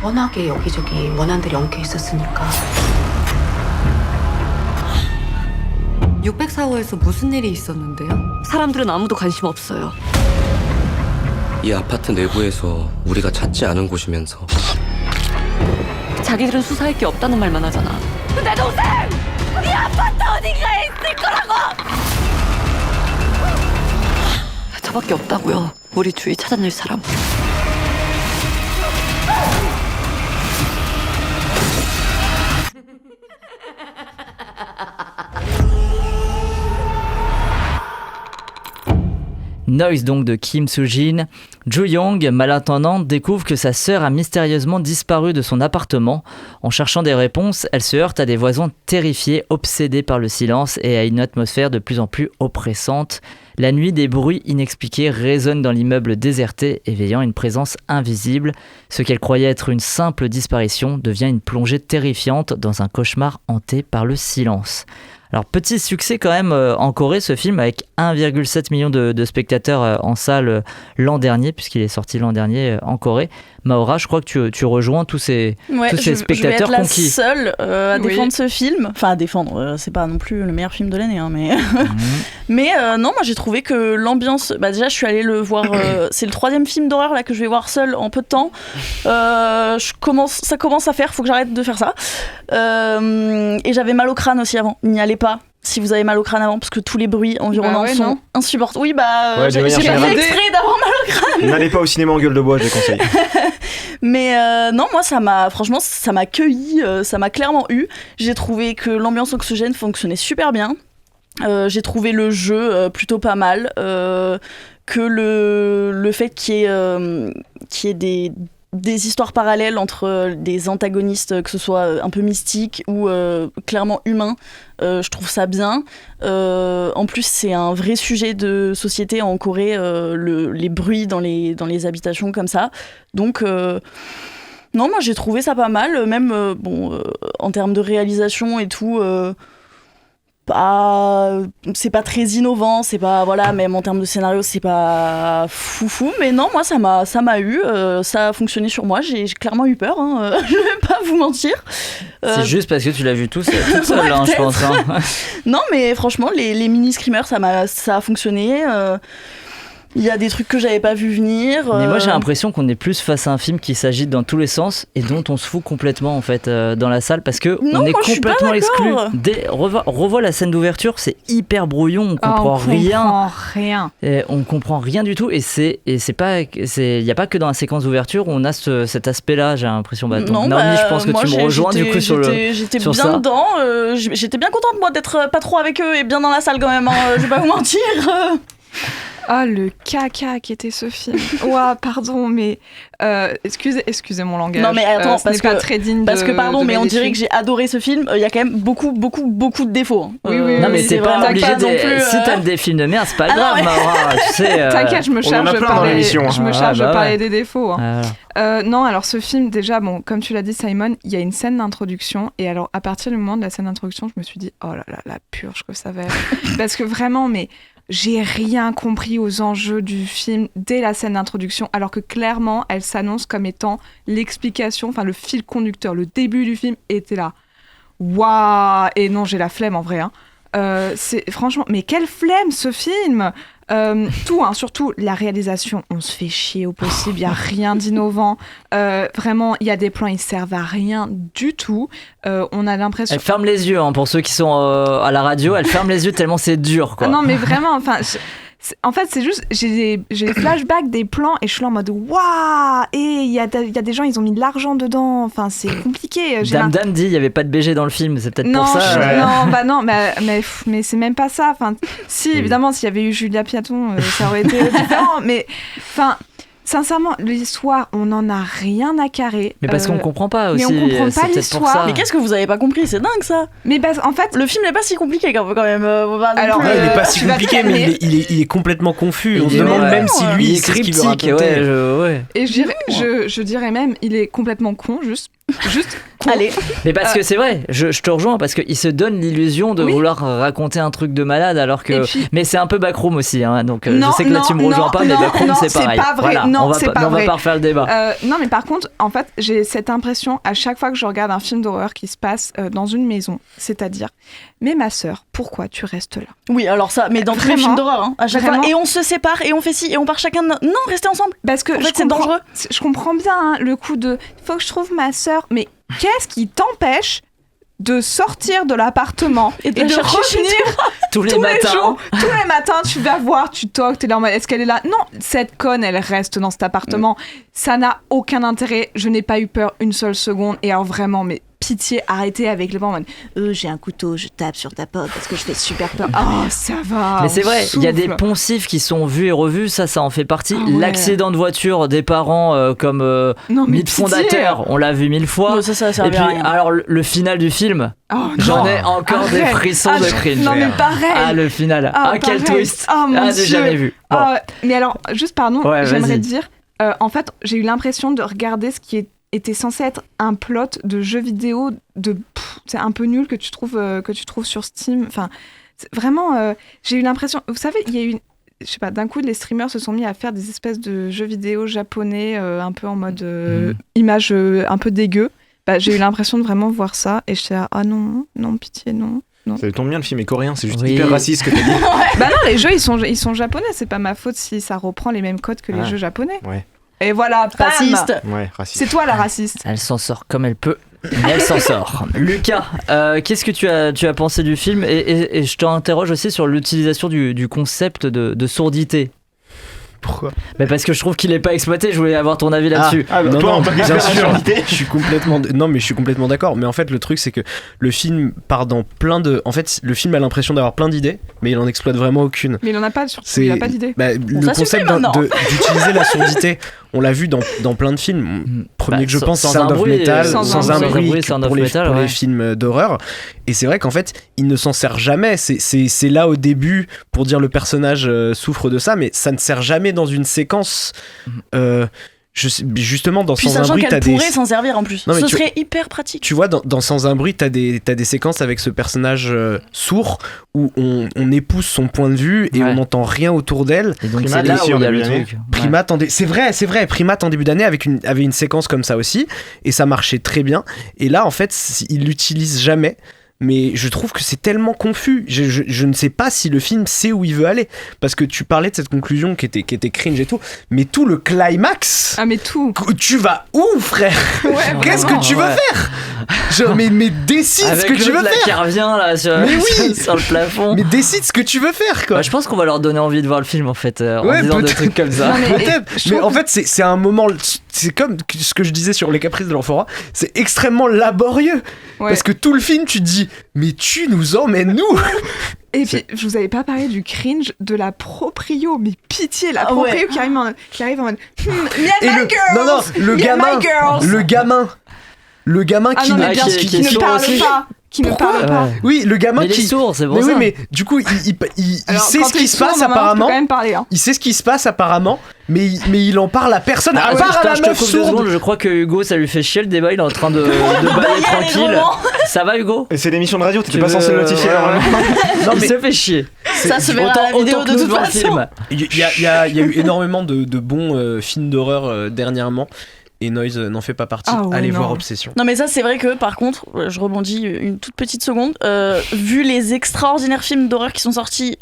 워낙에 여기저기 원한들이 엉켜 있었으니까. 604호에서 무슨 일이 있었는데요? 사람들은 아무도 관심 없어요. 이 아파트 내부에서 우리가 찾지 않은 곳이면서 자기들은 수사할 게 없다는 말만 하잖아. 내 동생! 네 아파트 어딘가에 있을 거라고! 저밖에 없다고요. 우리 주위 찾아낼 사람. Noise donc de Kim Soo-jin. Jo Young, malintendante, découvre que sa sœur a mystérieusement disparu de son appartement. En cherchant des réponses, elle se heurte à des voisins terrifiés, obsédés par le silence et à une atmosphère de plus en plus oppressante. La nuit, des bruits inexpliqués résonnent dans l'immeuble déserté, éveillant une présence invisible. Ce qu'elle croyait être une simple disparition devient une plongée terrifiante dans un cauchemar hanté par le silence. Alors petit succès quand même en Corée, ce film, avec 1,7 million de spectateurs en salle l'an dernier, puisqu'il est sorti l'an dernier en Corée. Maora, je crois que tu rejoins tous ces spectateurs conquis. Je vais être la seule à défendre ce film. Enfin à défendre, c'est pas non plus le meilleur film de l'année, hein, mais... mais non, moi j'ai trouvé que l'ambiance... Bah, déjà je suis allée le voir, c'est le 3e film d'horreur là, que je vais voir seule en peu de temps. Ça commence à faire, faut que j'arrête de faire ça. Et j'avais mal au crâne aussi avant, n'y allez pas si vous avez mal au crâne avant, parce que tous les bruits environnants sont insupportables. Oui, j'ai pas fait exprès d'avoir mal au crâne. N'allez pas au cinéma en gueule de bois, je les conseille. Mais non, moi franchement ça m'a cueilli, ça m'a clairement eu. J'ai trouvé que l'ambiance anxiogène fonctionnait super bien. J'ai trouvé le jeu plutôt pas mal, que le fait qu'il y ait des histoires parallèles entre des antagonistes, que ce soit un peu mystique ou clairement humain, je trouve ça bien. En plus, c'est un vrai sujet de société en Corée, les bruits dans les habitations comme ça. Donc, non, moi j'ai trouvé ça pas mal, même en termes de réalisation et tout. C'est pas très innovant, c'est pas, voilà, même en termes de scénario c'est pas foufou, mais non, moi ça m'a eu, ça a fonctionné sur moi, j'ai clairement eu peur, hein, je vais pas vous mentir. C'est juste parce que tu l'as vu toute seule, hein, je pense. Hein. Non, mais franchement les mini screamers ça a fonctionné. Il y a des trucs que j'avais pas vu venir. Mais moi j'ai l'impression qu'on est plus face à un film qui s'agite dans tous les sens et dont on se fout complètement en fait dans la salle parce que Non, on est moi, je suis pas complètement exclu. d'accord. Revois la scène d'ouverture, c'est hyper brouillon, on comprend rien. Rien. Et on comprend rien du tout et c'est pas il y a pas que dans la séquence d'ouverture où on a cet aspect-là, j'ai l'impression. Donc, Non, Naomi, je pense que moi, tu me rejoins du coup sur J'étais sur bien ça. dedans. J'étais bien contente moi d'être pas trop avec eux et bien dans la salle quand même. Hein, je vais pas vous mentir. Ah, le caca qui était ce film. Ouah, pardon, mais excusez mon langage. Non mais attends, ce parce n'est pas que très digne parce que pardon, de mais on Vénétie. dirait que j'ai adoré ce film. Il y a quand même beaucoup de défauts. Hein. Oui, Non mais t'es pas vraiment obligé pas non plus, si t'aimes des films de merde, c'est pas Ah grave, non, mais- Maura, tu sais. T'inquiète, je me on en a charge de plein dans parler, l'émission, hein. je me charge Ah, bah de parler ouais. des défauts. hein. Ah, Non, alors ce film, déjà, bon, comme tu l'as dit, Simon, il y a une scène d'introduction. Et alors, à partir du moment de la scène d'introduction, je me suis dit, oh là là, la purge que ça va être. Parce que vraiment, mais j'ai rien compris aux enjeux du film dès la scène d'introduction, alors que clairement, elle s'annonce comme étant l'explication, enfin le fil conducteur, le début du film était là. Waouh! Et non, j'ai la flemme en vrai. Hein. C'est franchement, mais quelle flemme ce film! Tout, hein, surtout la réalisation, on se fait chier au possible, il n'y a rien d'innovant. Vraiment, il y a des plans, ils servent à rien du tout. On a l'impression. Elle ferme les yeux, hein, pour ceux qui sont à la radio, elle ferme les yeux tellement c'est dur, quoi. Ah non, mais vraiment, enfin. En fait, c'est juste, j'ai des flashbacks des plans et je suis là en mode waouh! Et il y a des gens, ils ont mis de l'argent dedans. Enfin, c'est compliqué. Dame dit, il y avait pas de BG dans le film, c'est peut-être Non, pour ça. non, mais c'est même pas ça. Enfin, si, évidemment, s'il y avait eu Julia Piaton, ça aurait été différent. Mais, enfin, sincèrement, l'histoire, on n'en a rien à carrer. Mais parce qu'on comprend pas aussi. Mais on comprend c'est pas peut-être pour l'histoire. ça. Mais qu'est-ce que vous avez pas compris? C'est dingue ça. Mais en fait, le film n'est pas si compliqué quand même. Alors, il est pas si tu vas compliqué, dire, mais il est complètement confus. On se est demande même- même si lui, il est il sait ce qu'il veut cryptique, raconter. ouais. Et je dirais même, il est complètement con, juste con. Allez. Mais parce que c'est vrai, je te rejoins parce qu'il se donne l'illusion de vouloir raconter un truc de malade alors que. Et puis- Mais c'est un peu backroom aussi, hein, donc Non, je sais que là tu me non, rejoins pas, mais non, backroom non, c'est pareil. pas vrai. Voilà, Non, on va c'est pas, pas mais on va vrai. pas refaire le débat. Non, mais par contre, en fait, j'ai cette impression à chaque fois que je regarde un film d'horreur qui se passe dans une maison, c'est-à-dire, mais ma sœur, pourquoi tu restes là? Oui, alors ça, mais dans tous les Vraiment, films d'horreur, hein, à chaque fois. vraiment. Et on se sépare et on fait ci et on part chacun. Non, restez ensemble. Parce que En fait, je c'est comprends- dangereux. Je comprends bien hein, le coup de faut que je trouve ma sœur, mais qu'est-ce qui t'empêche de sortir de l'appartement Et de la chercher chez revenir Tous les matins. jours, tous les matins, tu vas voir, tu toques, t'es là en mode, est-ce qu'elle est là? Non, cette conne, elle reste dans cet appartement. Ça n'a aucun intérêt. Je n'ai pas eu peur une seule seconde. Et alors vraiment, mais pitié, arrêtez avec les gens en mode, j'ai un couteau, je tape sur ta porte parce que je fais super peur. Oh, ça va. Mais c'est on vrai, il y a des souffle. poncifs qui sont vus et revus, ça en fait partie. Ah ouais. L'accident de voiture des parents comme Non, mais mythe pitié. fondateur, on l'a vu 1000 fois. Ouais, ça Et servait puis, à rien. alors le final du film, Oh, j'en non. ai encore des Arrête. frissons Ah, de je- cringe. Non, mais pareil. Ah, le final. Ah, quel pareil. twist. Oh, mon J'ai Dieu. jamais vu. Bon. Ah, mais alors, juste pardon, Ouais, j'aimerais vas-y. dire, en fait, j'ai eu l'impression de regarder ce qui était censé être un plot de jeu vidéo c'est un peu nul que tu trouves sur Steam. Enfin, vraiment, j'ai eu l'impression. Vous savez, il y a eu je sais pas, d'un coup, les streamers se sont mis à faire des espèces de jeux vidéo japonais, un peu en mode image un peu dégueu. Bah, j'ai eu l'impression de vraiment voir ça et j'étais là, ah non, pitié, non. Ça tombe bien, le film est coréen, c'est juste Oui. hyper raciste ce que t'as dit. Bah non, les jeux ils sont japonais, c'est pas ma faute si ça reprend les mêmes codes que les Ah. jeux japonais. Ouais. Et voilà, bam. Raciste. Ouais, raciste. C'est toi la raciste. Elle s'en sort comme elle peut. Mais elle s'en sort. Lucas, qu'est-ce que tu as pensé du film et je t'interroge aussi sur l'utilisation du concept de sourdité. Pourquoi? Mais parce que je trouve qu'il est pas exploité, je voulais avoir ton avis là-dessus. Non, toi, non, on peut bien faire la sûr, surdité. je suis complètement d'accord. Mais en fait, le truc, c'est que le film part dans plein de. En fait, le film a l'impression d'avoir plein d'idées, mais il en exploite vraiment aucune. Mais il en a pas, surtout, il a pas d'idée. Bah, ça le suffit concept maintenant. d'utiliser la surdité, on l'a vu dans plein de films. Premier Bah, que je pense, sans Sound un of bruit, Metal, sans un bruit Sound pour of les Metal, pour ouais. les films d'horreur. Et c'est vrai qu'en fait, il ne s'en sert jamais. C'est là au début pour dire le personnage souffre de ça, mais ça ne sert jamais dans une séquence. Justement, dans Puis Sans un sachant bruit, t'as qu'elle des. pourrait s'en servir en plus. Non, mais Ce tu- serait hyper pratique. Tu vois, dans Sans un bruit, t'as des séquences avec ce personnage sourd où on épouse son point de vue et Ouais. on n'entend rien autour d'elle. Et donc Primate c'est là aussi où en il y a le début d'année. truc. Primate c'est vrai, Primate en début d'année avait une séquence comme ça aussi et ça marchait très bien. Et là, en fait, il l'utilise jamais. mais je trouve que c'est tellement confus. Je ne sais pas si le film sait où il veut aller, parce que tu parlais de cette conclusion qui était cringe et tout, mais tout le climax. Ah mais tout. Tu vas où, frère? Qu'est-ce que tu veux faire? Genre, mais décide ce que tu veux faire. Qui revient là sur le plafond. Mais décide ce que tu veux faire, quoi. Bah, je pense qu'on va leur donner envie de voir le film en fait, en disant des trucs comme ça. Mais en fait, c'est un moment. C'est comme ce que je disais sur Les Caprices de l'Enfant Roi. C'est extrêmement laborieux. Parce que tout le film, tu te dis, mais tu nous emmènes nous. Et puis, je vous avais pas parlé du cringe de la proprio, mais pitié, la proprio qui arrive en mode le gamin qui ne parle pas. Qui ne parle pas. Oui, le gamin qui est sourd, c'est bon. Mais oui, mais du coup, il sait ce qui se passe apparemment. Il sait ce qui se passe apparemment, mais il en parle à personne. À part à la meuf sourde. Je crois que Hugo, ça lui fait chier le débat. Il est en train de bailler tranquille. Ça va, Hugo? Et c'est l'émission de radio. T'étais pas censé le notifier. Non, mais ça fait chier. Ça se verra à la vidéo de toute façon. Il y a eu énormément de bons films d'horreur dernièrement. Et Noise n'en fait pas partie. Allez voir Obsession. Non mais ça c'est vrai que par contre, je rebondis une toute petite seconde, vu les extraordinaires films d'horreur qui sont sortis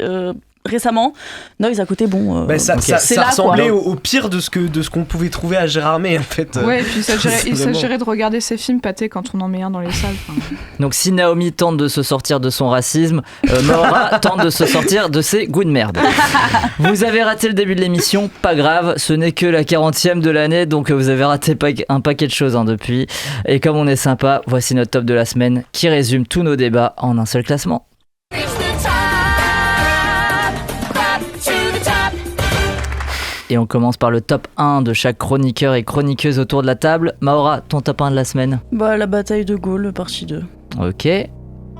récemment, Noise à côté, bon. Ça ressemblait au pire de ce qu'on pouvait trouver à Gérardmer en fait. Ouais, et puis il s'agirait de regarder ces films pâtés quand on en met un dans les salles. Donc si Naomi tente de se sortir de son racisme, Maura tente de se sortir de ses goûts de merde. Vous avez raté le début de l'émission, pas grave, ce n'est que la 40e de l'année, donc vous avez raté un paquet de choses depuis. Et comme on est sympa, voici notre top de la semaine qui résume tous nos débats en un seul classement. Et on commence par le top 1 de chaque chroniqueur et chroniqueuse autour de la table. Maura, ton top 1 de la semaine? Bah, la bataille de Gaulle, partie 2. Ok.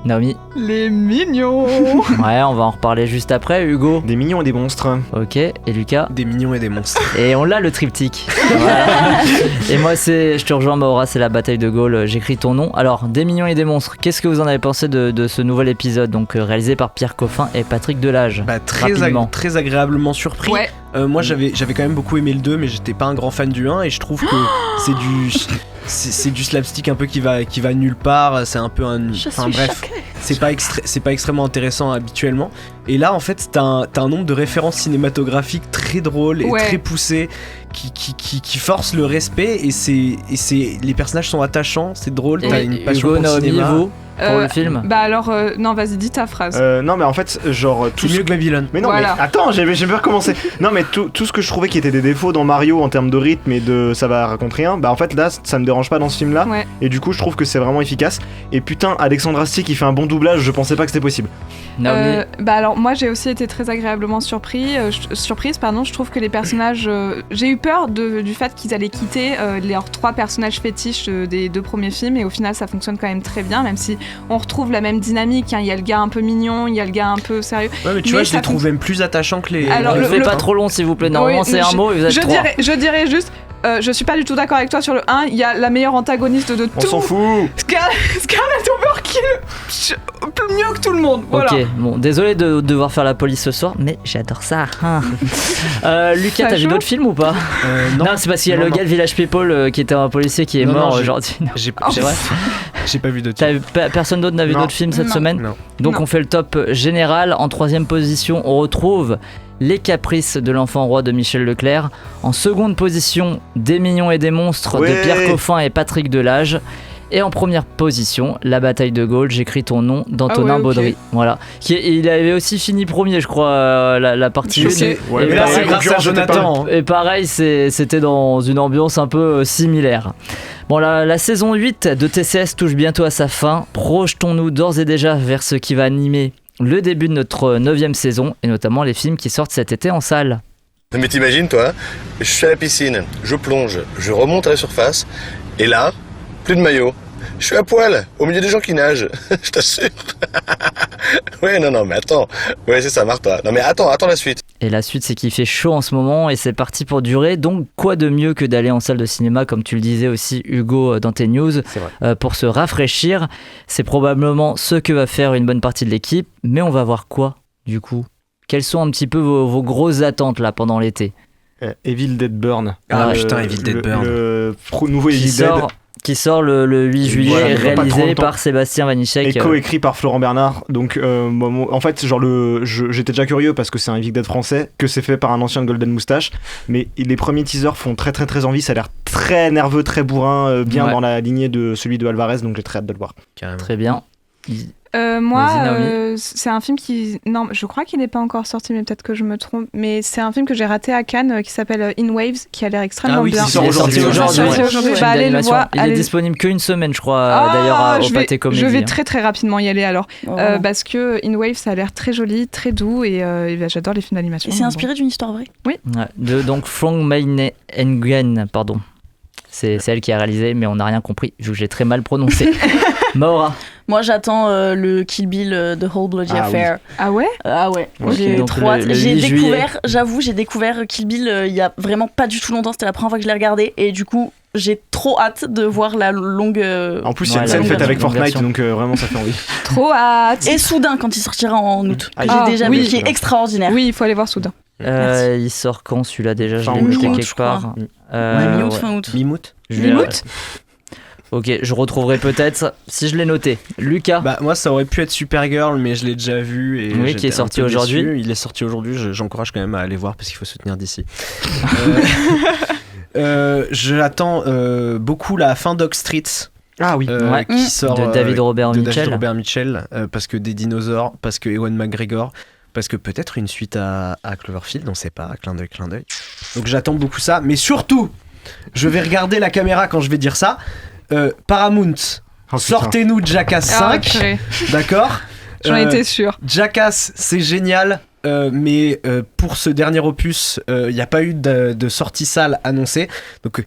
Naomi? Les mignons. Ouais, on va en reparler juste après. Hugo? Des mignons et des monstres. Ok. Et Lucas? Des mignons et des monstres. Et on l'a, le triptyque. Voilà. Et moi, je te rejoins, Maura, c'est la bataille de Gaulle. J'écris ton nom. Alors, des mignons et des monstres, qu'est-ce que vous en avez pensé de ce nouvel épisode, donc réalisé par Pierre Coffin et Patrick Delage? Très agréablement surpris. Ouais. Moi, j'avais quand même beaucoup aimé le 2, mais j'étais pas un grand fan du 1, et je trouve que c'est du slapstick un peu qui va nulle part. C'est un peu c'est pas extrêmement intéressant habituellement. Et là, en fait, t'as un nombre de références cinématographiques très drôles et très poussées qui forcent le respect. Et les personnages sont attachants, c'est drôle. T'as une passion pour le cinéma. Pour le film. Bah alors, non, vas-y, dis ta phrase. Non, mais en fait, genre. Tout mieux que Babylone. Mais non, voilà. mais attends, j'ai pas recommencé. Non, mais tout ce que je trouvais qui était des défauts dans Mario en termes de rythme et de ça va raconter rien, bah en fait, là, ça me dérange pas dans ce film-là. Ouais. Et du coup, je trouve que c'est vraiment efficace. Et putain, Alexandre Astier qui fait un bon doublage, je pensais pas que c'était possible. Bah alors, moi, j'ai aussi été très agréablement surprise. Je trouve que les personnages. J'ai eu peur du fait qu'ils allaient quitter leurs 3 personnages fétiches des 2 premiers films, et au final, ça fonctionne quand même très bien, même si on retrouve la même dynamique. Il y a le gars un peu mignon, il y a le gars un peu sérieux. Ouais, mais tu vois, je les trouve même plus attachants que les. Alors, ne fais pas trop long, s'il vous plaît. Normalement, c'est un mot et vous êtes 3. Je dirais juste. Je suis pas du tout d'accord avec toi sur le 1, il y a la meilleure antagoniste de tout. On s'en fout. Scarlett O'Hara mieux que tout le monde. Voilà. Ok, bon, désolé de devoir faire la police ce soir, mais j'adore ça. Lucas, t'as vu d'autres films ou pas? Non, c'est parce qu'il y a le gars de Village People qui était un policier qui est mort aujourd'hui. C'est vrai. J'ai pas vu d'autres films. Personne d'autre n'a vu d'autres films cette semaine? Non. Donc on fait le top général. En 3ème position, on retrouve Les Caprices de l'Enfant Roi de Michel Leclerc. En 2de position, Des mignons et des monstres de Pierre Coffin et Patrick Delage. Et en 1re position, La bataille de Gaulle, j'écris ton nom d'Antonin Baudry. Voilà. Il avait aussi fini 1er, je crois, la partie 1. Et là, c'est grâce à Jonathan. Et pareil, c'était dans une ambiance un peu similaire. Bon, la saison 8 de TCS touche bientôt à sa fin. Projetons-nous d'ores et déjà vers ce qui va animer le début de notre 9e saison, et notamment les films qui sortent cet été en salle. Mais t'imagines, toi, je suis à la piscine, je plonge, je remonte à la surface, et là, plus de maillot. Je suis à poil, au milieu des gens qui nagent, je t'assure. Ouais, non, mais attends. Ouais, c'est ça, marre-toi. Non, mais attends la suite. Et la suite, c'est qu'il fait chaud en ce moment et c'est parti pour durer. Donc, quoi de mieux que d'aller en salle de cinéma, comme tu le disais aussi, Hugo, dans tes news, pour se rafraîchir. C'est probablement ce que va faire une bonne partie de l'équipe. Mais on va voir quoi, du coup? Quelles sont un petit peu vos grosses attentes là pendant l'été? Evil Dead Burn. Putain, Evil Dead Burn. Le nouveau Evil Dead. qui sort le 8 juillet, Voilà, pas trop réalisé longtemps. par Sébastien Vanitschek. Et coécrit par Florent Bernard. Donc, en fait, genre j'étais déjà curieux parce que c'est un Evil Dead français, que c'est fait par un ancien de Golden Moustache. Mais les premiers teasers font très très très envie. Ça a l'air très nerveux, très bourrin, bien Ouais. dans la lignée de celui de Alvarez. Donc j'ai très hâte de le voir. Très bien. Moi, Vas-y, Naomi. c'est un film qui... Non, je crois qu'il n'est pas encore sorti, mais peut-être que je me trompe. Mais c'est un film que j'ai raté à Cannes qui s'appelle In Waves, qui a l'air extrêmement bien. il est sorti aujourd'hui. Aujourd'hui, Film bah, allez le d'animation. voir. Il est allez- disponible qu'une semaine, je crois, Ah, d'ailleurs, au je vais- Pâté Comédie. Je vais hein. très très rapidement y aller alors. Oh. Parce que In Waves, ça a l'air très joli, très doux et bah, j'adore les films d'animation. Et c'est inspiré d'une histoire vraie. Oui. Ouais, de donc Frank Meine Nguyen, pardon. C'est elle qui a réalisé, mais on n'a rien compris, vu que j'ai très mal prononcé. Maura. Moi, j'attends le Kill Bill The Whole Bloody Ah Affair. oui. Ah ouais? Ah ouais. Ok, J'ai donc trop hâte. le J'ai 8 juillet. découvert, j'avoue, j'ai découvert Kill Bill il y a vraiment pas du tout longtemps. C'était la première fois que je l'ai regardé. Et du coup, j'ai trop hâte de voir la longue. En plus, il y a une scène faite avec Fortnite, donc vraiment ça fait envie. Trop hâte. Et Soudain, quand il sortira en août. Ah, J'ai déjà oui. vu, qui est extraordinaire. Oui, il faut aller voir Soudain. Il sort quand celui-là déjà? Je Fin l'ai août, noté je crois. quelque part. Ouais, mi-août, fin août. Mi-août. Mi-août. Ok, je retrouverai peut-être si je l'ai noté. Lucas. Bah moi ça aurait pu être Supergirl mais je l'ai déjà vu et Oui, j'étais qui est un sorti peu aujourd'hui. déçu. Il est sorti aujourd'hui, j'encourage quand même à aller voir parce qu'il faut soutenir d'ici. J'attends beaucoup la fin d'Oak Street. Ah oui, Ouais. Qui sort De David Robert de Mitchell. David Robert Mitchell, parce que des dinosaures, parce que Ewan McGregor, parce que peut-être une suite à Cloverfield, on sait pas, clin d'œil. Donc j'attends beaucoup ça, mais surtout, je vais regarder la caméra quand je vais dire ça. Paramount, sortez-nous Jackass 5, purée. d'accord? J'en étais sûr. Jackass, c'est génial, mais pour ce dernier opus, il n'y a pas eu de sortie salle annoncée. Donc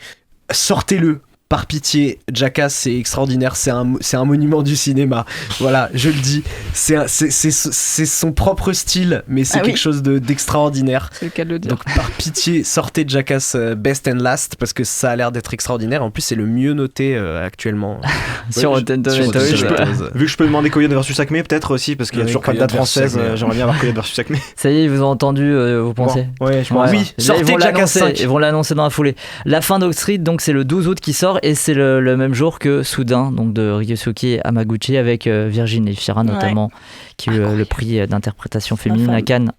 sortez-le. Par pitié, Jackass c'est extraordinaire, c'est un monument du cinéma. Voilà, je le dis, c'est son propre style, mais c'est quelque chose d'extraordinaire. C'est le cas de le dire. Donc par pitié, sortez Jackass Best and Last parce que ça a l'air d'être extraordinaire. En plus, c'est le mieux noté actuellement Sur Rotten Tomatoes. Vu que je peux demander Coyote versus Acme, peut-être aussi, parce qu'il y a Oui, toujours pas de date Coyote versus française. Acme. J'aimerais bien voir Coyote versus Acme. Ça y est, ils vous ont entendu, vous pensez? Ouais, je pense. Oui, Là, ils sortez vont Jackass l'annoncer, 5. ils vont l'annoncer dans la foulée. La fin d'Oak Street, donc c'est le 12 août qui sort et c'est le même jour que Soudain, donc de Ryusuke Hamaguchi avec Virginie Fira notamment, qui a eu le prix d'interprétation féminine à Cannes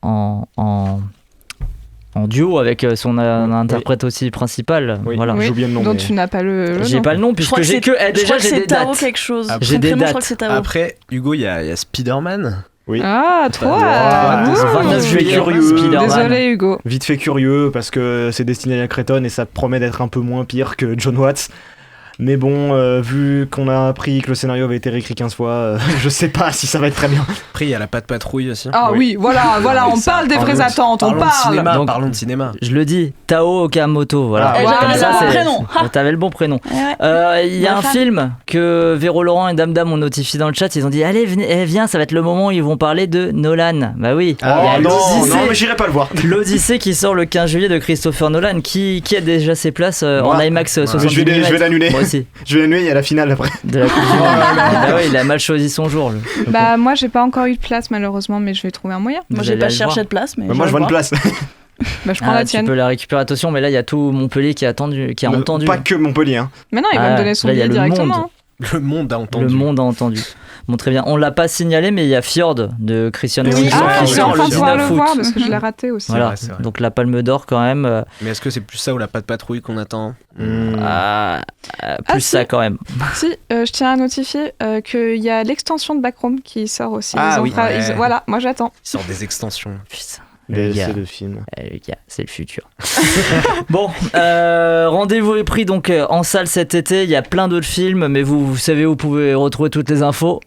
en duo avec son interprète aussi principal. Oui, Voilà. j'ai oublié le nom. Dont mais- tu n'as pas le J'ai nom. pas le nom Je crois puisque que j'ai c'est- que je crois que j'ai c'est des Tao dates. quelque chose. J'ai Son des prénom, je crois dates. que c'est Tao. Après, Hugo, il y a Spider-Man. Oui. Ah, trop Wow. hâte. Ouh. 29 juillet, Curieux. Spider-Man. Désolé Hugo. Vite fait curieux, parce que c'est destiné à Creighton et ça promet d'être un peu moins pire que John Watts. Mais bon, vu qu'on a appris que le scénario avait été réécrit 15 fois, je sais pas si ça va être très bien. Après, il y a la patte patrouille aussi. Ah oui, voilà, on parle des vraies attentes, on parle. Donc, parlons de cinéma. Je le dis, Tao Okamoto, voilà. Ah, Et voilà. j'avais Ça, le bon c'est- prénom. Ha. T'avais le bon prénom. Ouais. Il y a Ma un femme. film que Véro Laurent et Dame Dame ont notifié dans le chat. Ils ont dit allez, venez, viens, ça va être le moment où ils vont parler de Nolan. Bah oui. Oh Il y a non, l'Odyssée. non, mais j'irai pas le voir. L'Odyssée qui sort le 15 juillet de Christopher Nolan, qui a déjà ses places en Moi. IMAX Mais 70 je vais l'annuler. Moi aussi. Je vais l'annuler, il y a la finale après. De la Coupe du Monde. Bah ouais, il a mal choisi son jour. Bah moi j'ai pas encore eu de place malheureusement, mais je vais trouver un moyen. Moi, Vous j'ai allez pas aller le cherché voir. de place, mais. Moi je vois une place. Bah je prends la Tu tienne. peux la récupérer, attention, mais là il y a tout Montpellier qui a entendu. Pas que Montpellier. Hein. Mais non, il va me donner son là, il y a billet le directement. monde. hein. Le monde a entendu. Le monde a entendu. Bon, très bien. On l'a pas signalé, mais il y a Fjord de Christian Oui, Wilson ah, qui je suis sort en train le de pouvoir 19 le août. voir parce que je l'ai raté aussi. Voilà. vrai, c'est vrai. Donc la Palme d'Or quand même. Mais est-ce que c'est plus ça ou la patte patrouille qu'on attend Plus Ah, ça si. quand même. Si, je tiens à notifier qu'il y a l'extension de Backroom qui sort aussi. Ah Ils ont oui. Ouais. Voilà, moi j'attends. Il sort des extensions. Putain. Les gars. essais de film. Les gars, c'est le futur. Bon, rendez-vous est pris donc en salle cet été. Il y a plein d'autres films, mais vous savez où vous pouvez retrouver toutes les infos.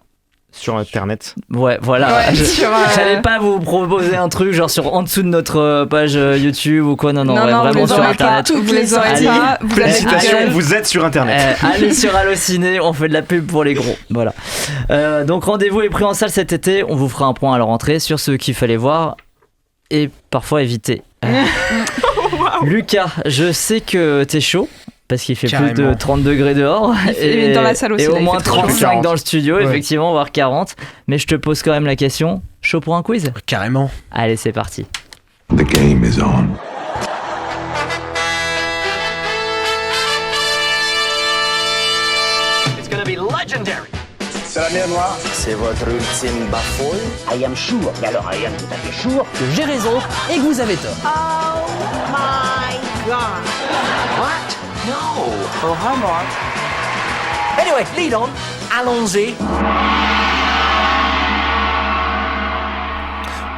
Sur internet. Ouais, voilà. Ouais, J'allais pas vous proposer un truc genre en dessous de notre page YouTube ou quoi. Non, ouais, vous vraiment les sur aurez internet. pas. Vous les aurez Allez. pas. Vous avez Félicitations, Google. vous êtes sur internet. Allez sur Allociné, on fait de la pub pour les gros. Voilà. Donc rendez-vous est pris en salle cet été. On vous fera un point à la rentrée sur ce qu'il fallait voir et parfois éviter. Lucas, je sais que t'es chaud. Parce qu'il fait plus de Carrément. 30 degrés dehors. Et dans la salle aussi, et là, au il moins fait trop chaud. 35 dans le studio, Ouais. effectivement, voire 40. Mais je te pose quand même la question. Chaud pour un quiz ? Carrément. Allez, c'est parti. The game is on. Ça va bien, moi? C'est votre ultime bafouille? I am sure, et alors I am tout à fait sure que j'ai raison et que vous avez tort. Oh my god. What? No. Oh, Homework. Anyway, lead on. Allons-y.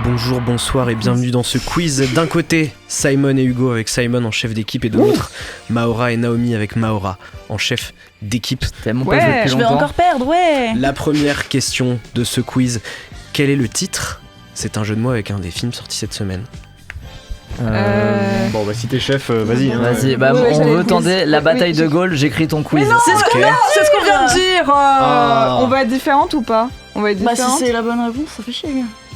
Bonjour, bonsoir et bienvenue dans ce quiz. D'un côté, Simon et Hugo avec Simon en chef d'équipe et de l'autre, Maora et Naomi avec Maora en chef d'équipe. Ouais, je vais encore perdre, ouais. La première question de ce quiz, quel est le titre? C'est un jeu de mots avec un des films sortis cette semaine. Bon bah si t'es chef, vas-y. Hein. Vas-y, bah on veut tenter la bataille de Gaulle, j'écris ton quiz. Mais non, c'est ce qu'on vient de dire. On va être différente ou pas? On va être Bah différente. si c'est la bonne réponse, ça fait chier.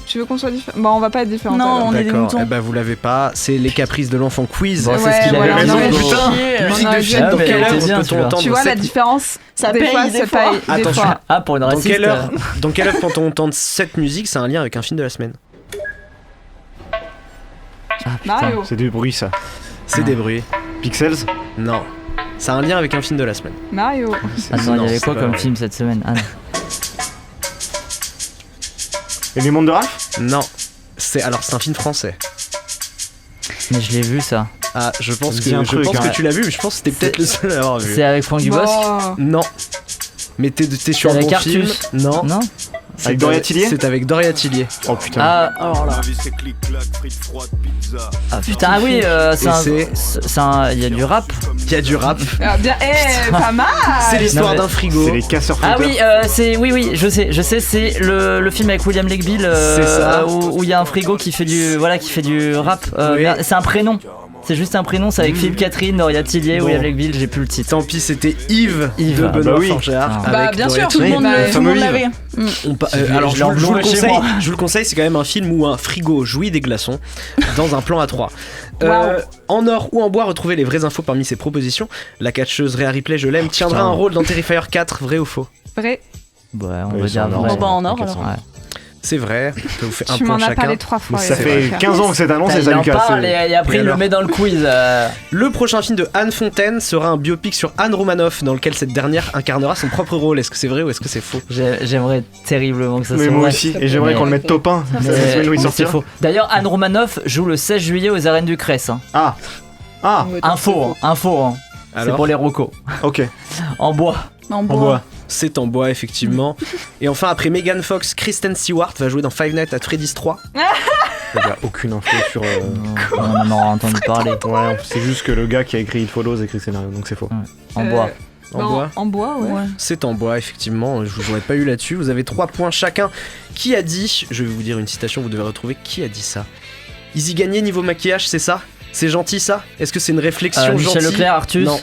Tu veux qu'on soit différent? Bah on va pas être différente. Non, alors. on est des D'accord, moutons. eh bah vous l'avez pas, c'est les caprices de l'enfant quiz. Bon, c'est ce qu'il avait raison. Putain, musique de film, dans quelle heure peut-on entendre Tu vois la cette- différence? Ça des paye fois, des ça fois. paye des Attention. fois. Ah, pour une Dans raciste. quelle heure peut-on entendre cette musique? C'est un lien avec un film de la semaine. Mario. C'est du bruit ça. C'est des bruits. Pixels? Non. C'est un lien avec un film de la semaine. Mario. Attends, il y Non, avait c'est quoi pas comme vrai. film cette semaine? Ah non. Et les mondes de Ralph? Non. C'est un film français. Mais je l'ai vu ça. Ah, je pense Ça me que dit un truc, hein. tu l'as vu, mais je pense que c'était peut-être le seul à l'avoir vu. C'est avec Franck Dubosc? Bon. Non. Mais t'es sur un avec bon Artus. film. Non. Non. C'est Avec Doria Tillier? C'est avec Doria Tillier. Oh putain. Ah, Alors là. putain, ah oui, il y a du rap. Il y a du rap. Ah, bien, pas mal. C'est l'histoire Non, mais- d'un frigo. C'est les casseurs Ah flotteurs. oui, oui, je sais, c'est le film avec William Legbill C'est ça. où il y a un frigo qui fait du rap. Oui. Merde, c'est un prénom. C'est juste un prénom, c'est avec Philippe Catherine, Doria Tillier, Bon. William Legbill, j'ai plus le titre. Tant pis, c'était Yves Yves. de Ah, Benoît bah oui. Forgeard. Ah. Bah avec bien Doria sûr, tout le Tillier. monde fameux l'avait. Alors je je vous le chez conseille, moi. je vous le conseille, c'est quand même un film où un frigo jouit des glaçons dans un plan à 3. En or ou en bois, retrouvez les vraies infos parmi ces propositions. La catcheuse Rhea Ripley, je l'aime, tiendra putain. un rôle dans Terrifier 4, vrai ou faux? Vrai. Ouais, on Ouais, va c'est dire en or. vrai. Bon, bah, en or, Ok, alors. ça va. Ouais. C'est vrai, ça vous fait un Tu point m'en as chacun. parlé 3 fois. Mais ça et fait vrai. 15 ans que c'est annoncé, Il ça en Lucas. parle et après Et il le alors met dans le quiz. Le prochain film de Anne Fontaine sera un biopic sur Anne Romanoff dans lequel cette dernière incarnera son propre rôle. Est-ce que c'est vrai ou est-ce que c'est faux? J'aimerais terriblement que ça Mais soit moi vrai. aussi, et j'aimerais Mais- qu'on le mette top 1. Mais- Ça semaine où il mais c'est sortira. faux. D'ailleurs, Anne Romanoff joue le 16 juillet aux Arènes du Cress. Hein. Ah. Info. C'est Alors pour les rocos. Ok. En bois. En bois. C'est en bois, effectivement. Et enfin, après Megan Fox, Kristen Stewart va jouer dans Five Nights at Freddy's 3. Il n'y a aucune info sur. On en aura entendu parler. Ouais, c'est juste que le gars qui a écrit It Follows a écrit le scénario, donc c'est faux. En bois. En bois. En bois, ouais. C'est en bois, effectivement. Je vous aurais pas eu là-dessus. Vous avez 3 points chacun. Qui a dit, je vais vous dire une citation, vous devez retrouver qui a dit ça. Easy gagné niveau maquillage, c'est ça? C'est gentil ça? Est-ce que c'est une réflexion Michel gentille? Leclerc, Artus. Non.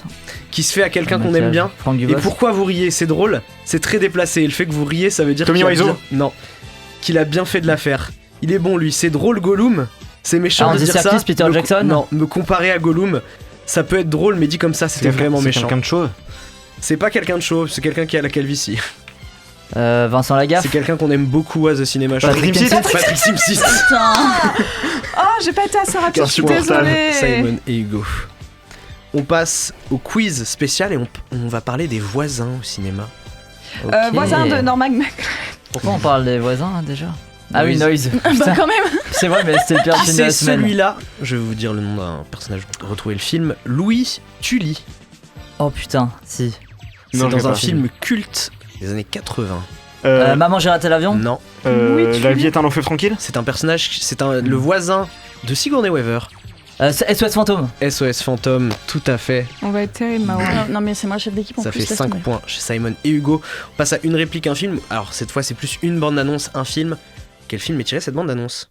Qui se fait à quelqu'un qu'on Maquillage. aime bien. Franck Et Dubosc. pourquoi vous riez? C'est drôle, c'est très déplacé. Et le fait que vous riez, ça veut dire Tommy qu'il a Wiseau bien... Non. Qu'il a bien fait de l'affaire. Il est bon lui, c'est drôle Gollum. C'est méchant de Andy dire Serkis, ça. Peter Jackson. Non, me comparer à Gollum, ça peut être drôle, mais dit comme ça, c'était vraiment C'est méchant. quelqu'un de chaud. C'est pas quelqu'un de chauve, c'est quelqu'un qui a la calvitie. Vincent Lagaffe. C'est quelqu'un qu'on aime beaucoup à The Cinema Show. Patrick Timsit. Patrick Timsit. Putain. Oh, j'ai pas été assez rapide, je suis Insupportable. désolée. Simon et Hugo. On passe au quiz spécial et on va parler des voisins au cinéma. Ok. Voisin de Norman McLean. Pourquoi on parle des voisins hein, déjà? Ah oui, Noise. Noise. Bah Putain. quand même. C'est vrai, mais c'était le pire film de C'est la semaine. celui-là, je vais vous dire le nom d'un personnage, retrouvez le film, Louis Tully. Oh putain, si. C'est Non, je l'ai dans un pas. film culte des années 80. Maman, j'ai raté l'avion. Non. La vie est un long feu tranquille. C'est un personnage, le voisin de Sigourney Weaver. SOS Fantôme. SOS Fantôme, tout à fait. On va être terrible, Mao. Non mais c'est moi chef d'équipe en Ça plus. fait laisse 5 tomber. points chez Simon et Hugo. On passe à une réplique, un film. Alors cette fois c'est plus une bande-annonce, un film. Quel film est tiré cette bande-annonce?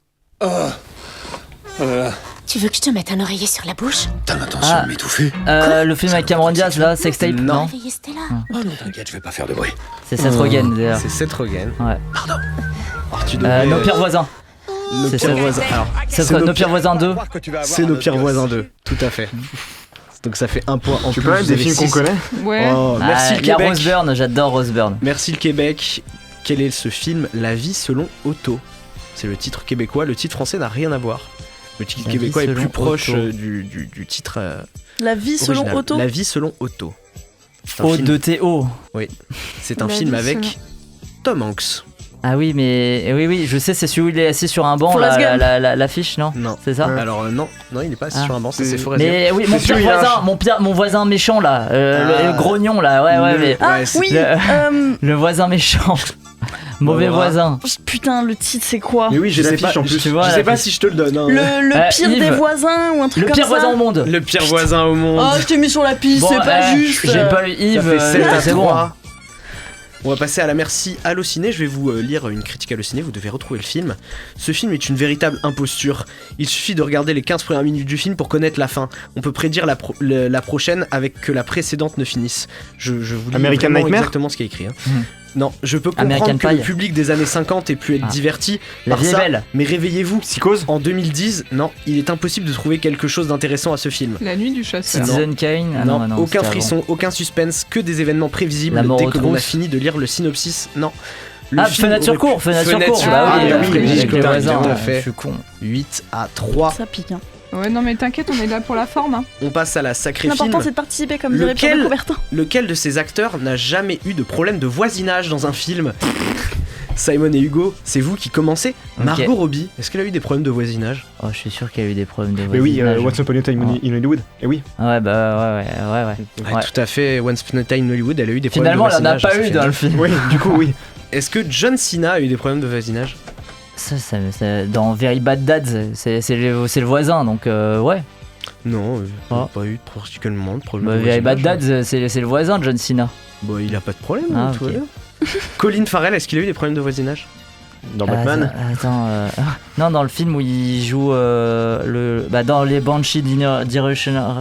Tu veux que je te mette un oreiller sur la bouche? T'as l'intention Ah. de m'étouffer? Le film avec Cameron Diaz, là, Sextape. Non. Réveiller Stella. Oh non, t'inquiète, je vais pas faire de bruit. C'est Seth Rogen, d'ailleurs. C'est Seth Rogen. Ouais. Alors, tu devrais- Nos pires voisins. Nos C'est pires Seth- voisins. Alors, C'est Nos pires voisins 2. C'est Nos pires voisins 2, tout à fait. Donc ça fait un point en Tu plus. peux mettre vous des avez films qu'on 6. connaît? Ouais. Oh, merci le Il y a Québec. Rose Byrne, j'adore Rose Byrne. Merci le Québec. Quel est ce film? La vie selon Otto. C'est le titre québécois. Le titre français n'a rien à voir. Le titre La québécois vie est plus selon proche Otto. du titre. La vie selon original. Otto. La vie selon Otto. C'est un O film- de Théo. Oui. C'est un La film vie avec selon- Tom Hanks. Ah oui, mais oui, je sais, c'est celui où il est assis sur un banc, Forrest Gump. l'affiche, non? Non. C'est ça? Alors non, il est pas assis sur un banc, ça c'est Forrest Mais Gump. oui, mon pire voisin, mon voisin méchant là, le grognon là, ouais. Le voisin méchant. Mauvais voisin. Putain, le titre c'est quoi? Mais oui, j'ai l'affiche en plus. Je sais pas si je te le donne. Hein. Le pire des voisins ou un truc comme ça. Le pire voisin au monde. Le pire voisin au monde. Oh, je t'ai mis sur la piste, Bon, c'est pas juste. J'ai pas eu Yves, c'est bon. On va passer à la merci Allociné. Je vais vous lire une critique Allociné, vous devez retrouver le film. Ce film est une véritable imposture. Il suffit de regarder les 15 premières minutes du film pour connaître la fin. On peut prédire la prochaine avec que la précédente ne finisse. Je vous lis American vraiment Nightmare exactement ce qui est écrit. Non, je peux comprendre American que Pie. le public des années 50 ait pu être diverti La par vie est ça, belle. mais réveillez-vous. Psychose. En 2010, non, il est impossible de trouver quelque chose d'intéressant à ce film. La nuit du chasseur. Citizen Kane. Ah non, non, aucun c'était frisson, aucun suspense, que des événements prévisibles La mort dès aux que l'on a trousses. fini de lire le synopsis. Non. Le film Fenêtre sur aurait cour, pu- fenêtre sur cour. Bah Ah oui, oui, avec les putain, voisins, tout à ouais, fait. je suis con. 8-3. Ça pique, hein. Ouais, non, mais t'inquiète, on est là pour la forme. Hein. On passe à la sacrée film. L'important c'est de participer comme dirait Pierre de Coubertin. Lequel de ces acteurs n'a jamais eu de problème de voisinage dans un film? Simon et Hugo, c'est vous qui commencez. Ok. Margot Robbie, est-ce qu'elle a eu des problèmes de voisinage? Oh, je suis sûr qu'il y a eu des problèmes de Mais oui, voisinage. What's Upon a Time in Hollywood. Et oui. Ouais, bah ouais. Ouais, tout à fait. Once Upon a Time in Hollywood, elle a eu des problèmes Finalement, de elle en a voisinage. pas eu dans le film. Oui, du coup, oui. Est-ce que John Cena a eu des problèmes de voisinage? Ça, dans Very Bad Dads, c'est le voisin, donc ouais. Non, Ah. pas eu particulièrement de problème Bah, de Very Bad voisinage. Dads, c'est le voisin de John Cena. Bah, il a pas de problème, Ah, tout ok. va bien. Colin Farrell, est-ce qu'il a eu des problèmes de voisinage? Dans Batman. Attends, non, dans le film où il joue dans les Banshees d'Hiroshima,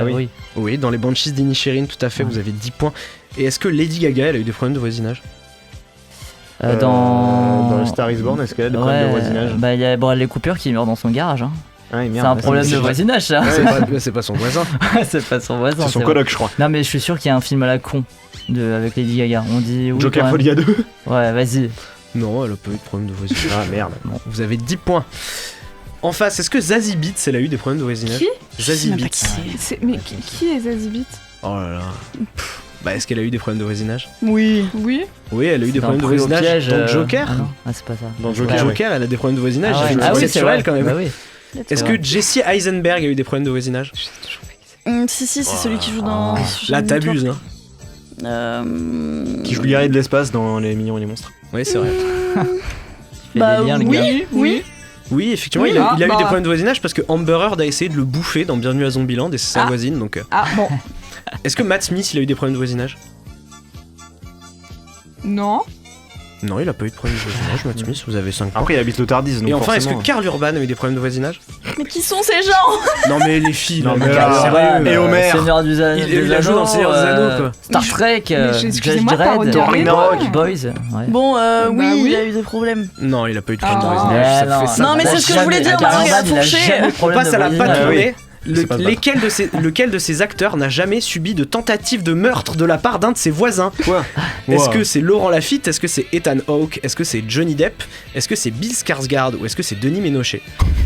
oui. Oui, dans les Banshees d'Inisherin, tout à fait, vous avez 10 points. Et est-ce que Lady Gaga, elle a eu des problèmes de voisinage? Dans Star is Born, est-ce qu'elle a des problèmes de voisinage? Bah, il y a Bradley Cooper qui meurt dans son garage. Hein. Ouais, merde, c'est un problème de voisinage, ça. C'est pas son voisin. C'est pas son voisin. C'est son vrai. coloc, je crois. Non, mais je suis sûr qu'il y a un film à la con avec Lady Gaga. On dit. Oui, Joker quand même. Folia 2. Ouais, vas-y. Non, elle a pas eu de problème de voisinage. Ah merde. Bon, vous avez 10 points. En face, est-ce que Zazie Beetz, elle a eu des problèmes de voisinage? Qui Zazie Beetz. Mais qui est Zazie Beetz? Oh là là. Bah, est-ce qu'elle a eu des problèmes de voisinage? Oui. Oui. Oui, elle a eu des problèmes de Pris au voisinage. piège, Dans Joker? Ah non, c'est pas ça. Dans Joker, elle a des problèmes de voisinage. Ah ouais. C'est Ah oui, c'est exceptionnel vrai quand même. Bah oui. Est-ce que Jesse Eisenberg a eu des problèmes de voisinage? Si, c'est celui qui joue dans. Là, t'abuses, hein. Qui joue Gary de l'espace dans Les Mignons et les Monstres. Oui, c'est vrai. Bah des liens, le oui. Oui, effectivement, Oui, il a eu bah. des problèmes de voisinage parce que Amber Heard a essayé de le bouffer dans Bienvenue à Zombieland et c'est sa voisine. Donc, Ah bon. est-ce que Matt Smith, il a eu des problèmes de voisinage? Non. Non, il a pas eu de problème de voisinage, Matt Smith, vous avez 5 points. Après, il habite le Tardis. Donc Et enfin, est-ce forcément... que Karl Urban a eu des problèmes de voisinage? Mais qui sont ces gens? Non, mais les filles, Non, là, mais mais là, sérieux. et Homer. Seigneur des Anneaux. Il a joué dans le Seigneur des Anneaux, quoi. Star Trek, excusez-moi, Judge t'as Dredd, regardé, Boys. Ouais. Bon, oui, Bah oui. il a eu des problèmes. Non, il a pas eu de problème de Ah. voisinage. Ouais, Ça non. fait ça. Non, mais c'est ce que je voulais dire, Karl Marc, elle a Urban, il a fourché. jamais de On problème passe de à la voisinage. patte Ah oui. tournée. C'est pas Lequel de ces acteurs n'a jamais subi de tentative de meurtre de la part d'un de ses voisins? Quoi? Est-ce Wow. que c'est Laurent Lafitte? Est-ce que c'est Ethan Hawke? Est-ce que c'est Johnny Depp? Est-ce que c'est Bill Skarsgård? Ou est-ce que c'est Denis Ménochet?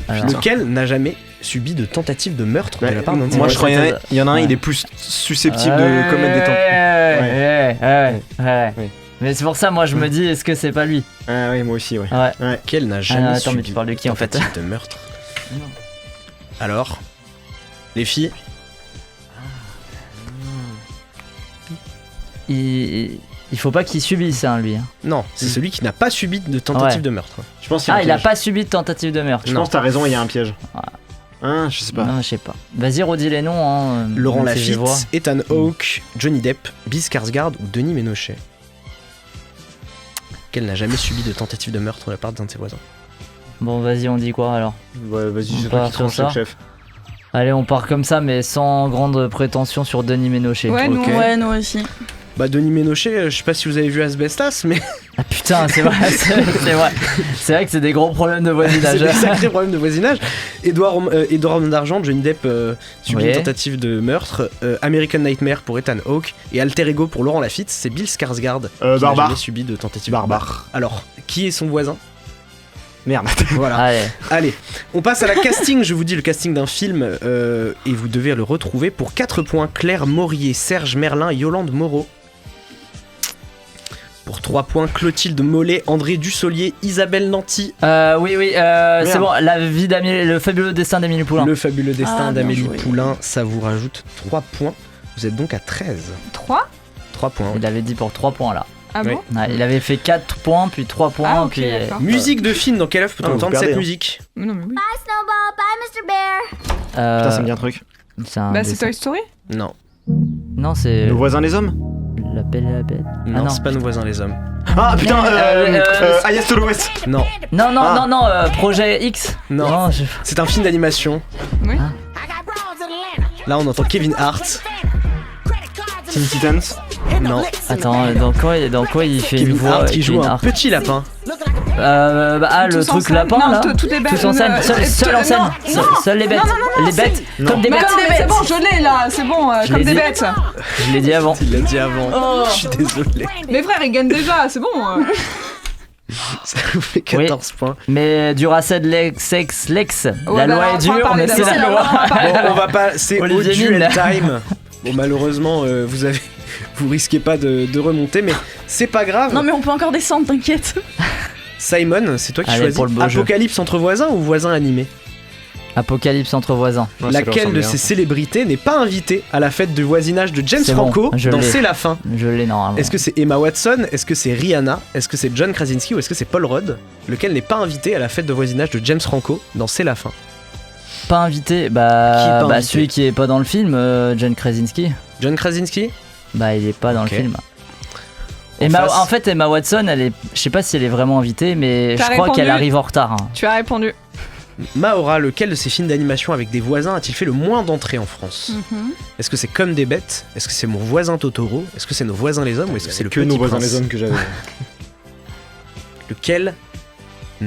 Alors. Lequel n'a jamais subi de tentative de meurtre de la part d'un de ses Moi, voisins? je crois qu'il y en a un, Ouais. il est plus susceptible de commettre des tentatives. Ouais. Mais c'est pour ça, moi, je me dis, est-ce que c'est pas lui? Ah oui, moi aussi, ouais. Ouais. Lequel n'a jamais attends, subi mais tu parles de qui, en fait? tentative de meurtre? Alors, les filles? Il faut pas qu'il subisse, hein, lui. Non, c'est celui qui n'a pas subi de tentative Ouais. de meurtre. Je pense qu'il y a Ah, un il a piège. pas subi de tentative de meurtre. Je pense que t'as raison, il y a un piège. Ouais. Hein, je sais pas. Non, je sais pas. Vas-y, redis les noms. Hein, Laurent même si je vois. Lafitte, Ethan Hawke, Johnny Depp, Bill Skarsgård ou Denis Ménochet? Lequel n'a jamais subi de tentative de meurtre de la part d'un de ses voisins? Bon, vas-y, on dit quoi alors? Ouais, vas-y, On c'est toi part qui sur tranche, ça. chef. Allez, on part comme ça, mais sans grande prétention sur Denis Ménochet. Ouais, nous, Ok. Ouais, nous aussi. Bah, Denis Ménochet, je sais pas si vous avez vu Asbestas, mais Ah putain, c'est vrai, c'est vrai. C'est vrai que c'est des gros problèmes de c'est voisinage. des sacrés problèmes de voisinage. Edouard d'Argent, Johnny Depp subit Oui. une tentative de meurtre. American Nightmare pour Ethan Hawke et Alter Ego pour Laurent Lafitte, c'est Bill Skarsgård qui n'a Barbare. jamais subi de tentative. Barbare. Alors, qui est son voisin? Merde. Voilà. Allez. Allez, on passe à la casting. Je vous dis le casting d'un film et vous devez le retrouver pour 4 points. Claire Maurier, Serge Merlin, Yolande Moreau. Pour 3 points. Clotilde Mollet, André Dussolier, Isabelle Nanty. Oui, c'est bon. La vie d'Amélie, le fabuleux destin d'Amélie Poulain. Le fabuleux destin d'Amélie Poulain, ça vous rajoute 3 points. Vous êtes donc à 13. 3 points. Il avait dit pour 3 points là. Ah bon Ouais, il avait fait 4 points, puis 3 points, puis... Musique de film, dans quelle œuvre peut-on entendre cette musique? Non, mais oui. Bye Snowball, bye Mr. Bear. Putain, ça me dit un truc. C'est Toy Story? Non. Non, c'est... Nos voisins les hommes? La Belle et la Bête. Non, c'est pas Nos voisins les hommes. Ah putain, Ayas to l'Ouest. Non. Non, Projet X. Non, c'est un film d'animation. Oui. Là, on entend Kevin Hart. Teen Titans. Non. Attends, dans quoi il fait Kevin une voix Hart qui joue un Kevin petit lapin. Le Tous truc ensemble. lapin Non, là. toutes les bêtes. Tous en scène, seul en scène. Seules les bêtes. Les bêtes, comme des Mais bêtes. comme des bêtes. C'est bon, je l'ai là, c'est bon, Je comme l'ai des dit. bêtes. Je l'ai dit avant. Il l'a dit avant. Oh. Je suis désolé. Mes frères, ils gagnent déjà, c'est bon. Ça vous fait 14 points. Mais Duracell Lex, la loi est dure, mais c'est la loi. Bon, on va pas. C'est au Olivier duel Mine. time. Bon, malheureusement, vous risquez pas de remonter, mais c'est pas grave. Non, mais on peut encore descendre, t'inquiète. Simon, c'est toi qui Allez, choisis. pour le beau jeu. Apocalypse entre voisins ou voisins animés? Apocalypse entre voisins. Laquelle de ces célébrités n'est pas invitée à la fête de voisinage de James C'est bon, Franco je dans l'ai. C'est la fin? Je l'ai normalement. Est-ce que c'est Emma Watson? Est-ce que c'est Rihanna? Est-ce que c'est John Krasinski? Ou est-ce que c'est Paul Rudd? Lequel n'est pas invité à la fête de voisinage de James Franco dans C'est la fin? Pas invité, invité celui qui est pas dans le film, John Krasinski. John Krasinski? Bah il est pas dans Ok. le film. face. En fait, Emma Watson, je sais pas si elle est vraiment invitée, mais T'as je crois répondu. qu'elle arrive en retard. Hein. Tu as répondu. Maora, lequel de ces films d'animation avec des voisins a-t-il fait le moins d'entrées en France? Est-ce que c'est Comme des bêtes? Est-ce que c'est Mon voisin Totoro? Est-ce que c'est Nos voisins les hommes? Ou est-ce que c'est Le que Petit Nos voisins Prince? les hommes que j'avais. Lequel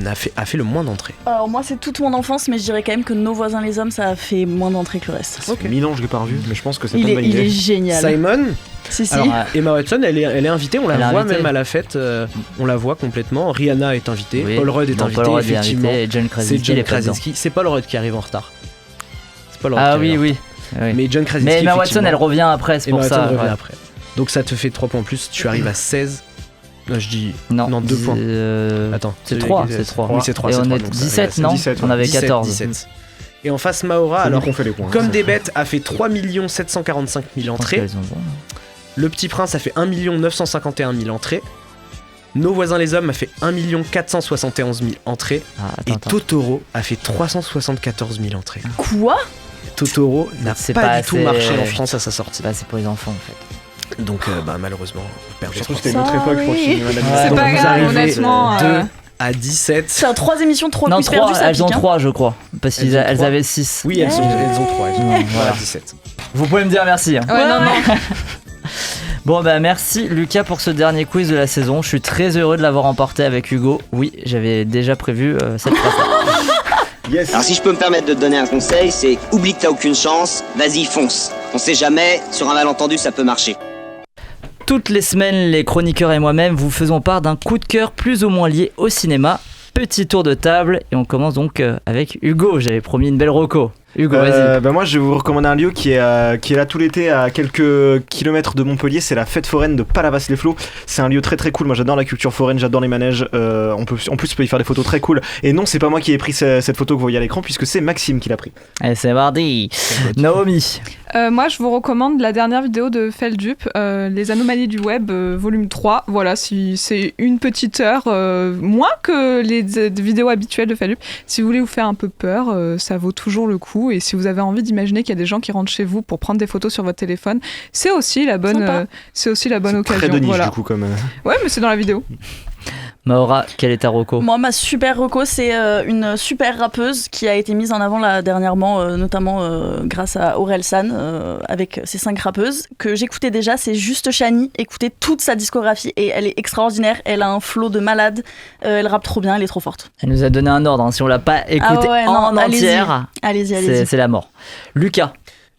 a fait le moins d'entrées? Alors, moi, c'est toute mon enfance, mais je dirais quand même que Nos voisins les hommes, ça a fait moins d'entrées que le reste. Ça fait 1000 ans que je l'ai pas revu, mais je pense que c'est Il pas une bonne est idée. génial. Simon? Si, si. Alors, Emma Watson, elle est invitée, on Elle est la voit invitée. même à la fête, on la voit complètement. Rihanna est invitée, Oui. Paul Rudd est Non, invité, Paul Rudd est effectivement. invité, et John C'est Krasinski, il John est pas dedans. Krasinski. C'est Paul Rudd qui arrive en retard. C'est Paul Rudd Ah qui arrive oui, en oui. retard. Mais John Krasinski. Mais Emma Watson, effectivement. elle revient après, c'est Emma pour Watson ça. revient ouais. après. Donc ça te fait 3 points en plus, tu arrives à 16. Non, je dis. Non, 2 points. Attends, c'est 3, c'est 3. Oui, c'est 3. Et c'est on 3, est donc ça 17, arrive à non 17, On avait 17, 14. 17. Et en face, Maora, C'est nous alors, qu'on fait les points. Comme des bêtes, a fait 3 745 000 entrées. Elles sont bonnes. Le Petit Prince a fait 1 951 000 entrées. Nos voisins les hommes a fait 1 471 000 entrées. Et Totoro a fait 374 000 entrées. Quoi? Totoro n'a C'est pas pas du tout assez- marché en France à sa sortie. C'est pour les enfants en fait. Donc malheureusement, vous perdez. Surtout que c'était une autre époque pour filmer Madame C'est Donc pas vous grave, arrivez honnêtement. 2 à 17. C'est un 3 émissions, 3 Non, quiz 3, perdus, ça elles ont pique, hein. 3 je crois. Parce Elles ont qu'elles trois. avaient 6. Oui, elles ont 3. Elles ont 3 Voilà. à 17. Vous pouvez me dire merci. Hein. Ouais, non, non. Bon bah merci Lucas pour ce dernier quiz de la saison. Je suis très heureux de l'avoir emporté avec Hugo. Oui, j'avais déjà prévu cette phrase. Alors si je peux me permettre de te donner un conseil, c'est oublie que t'as aucune chance, vas-y fonce. On sait jamais, sur un malentendu ça peut marcher. Toutes les semaines, les chroniqueurs et moi-même vous faisons part d'un coup de cœur plus ou moins lié au cinéma. Petit tour de table et on commence donc avec Hugo. J'avais promis une belle reco. Hugo, vas-y. Moi je vais vous recommander un lieu qui est là tout l'été à quelques kilomètres de Montpellier, c'est la fête foraine de Palavas-les-Flots. C'est un lieu très très cool, moi j'adore la culture foraine, j'adore les manèges, en plus on peut y faire des photos très cool. Et non, c'est pas moi qui ai pris cette photo que vous voyez à l'écran puisque c'est Maxime qui l'a pris. Allez, c'est mardi. Naomi. Moi, je vous recommande la dernière vidéo de Feldup, Les anomalies du web, volume 3. Voilà, si c'est une petite heure, moins que les vidéos habituelles de Feldup. Si vous voulez vous faire un peu peur, ça vaut toujours le coup. Et si vous avez envie d'imaginer qu'il y a des gens qui rentrent chez vous pour prendre des photos sur votre téléphone, c'est aussi la bonne occasion. Très de niche voilà. du coup comme... Ouais, mais c'est dans la vidéo. Maura, quelle est ta reco? Moi, ma super reco, c'est une super rappeuse qui a été mise en avant là dernièrement, notamment grâce à Aurel San, avec ses 5 rappeuses, que j'écoutais déjà. C'est Juste Chani. Écoutez toute sa discographie et elle est extraordinaire. Elle a un flow de malade. Elle rappe trop bien, elle est trop forte. Elle nous a donné un ordre, hein. Si on l'a pas écouté en entière, allez-y. c'est la mort. Lucas.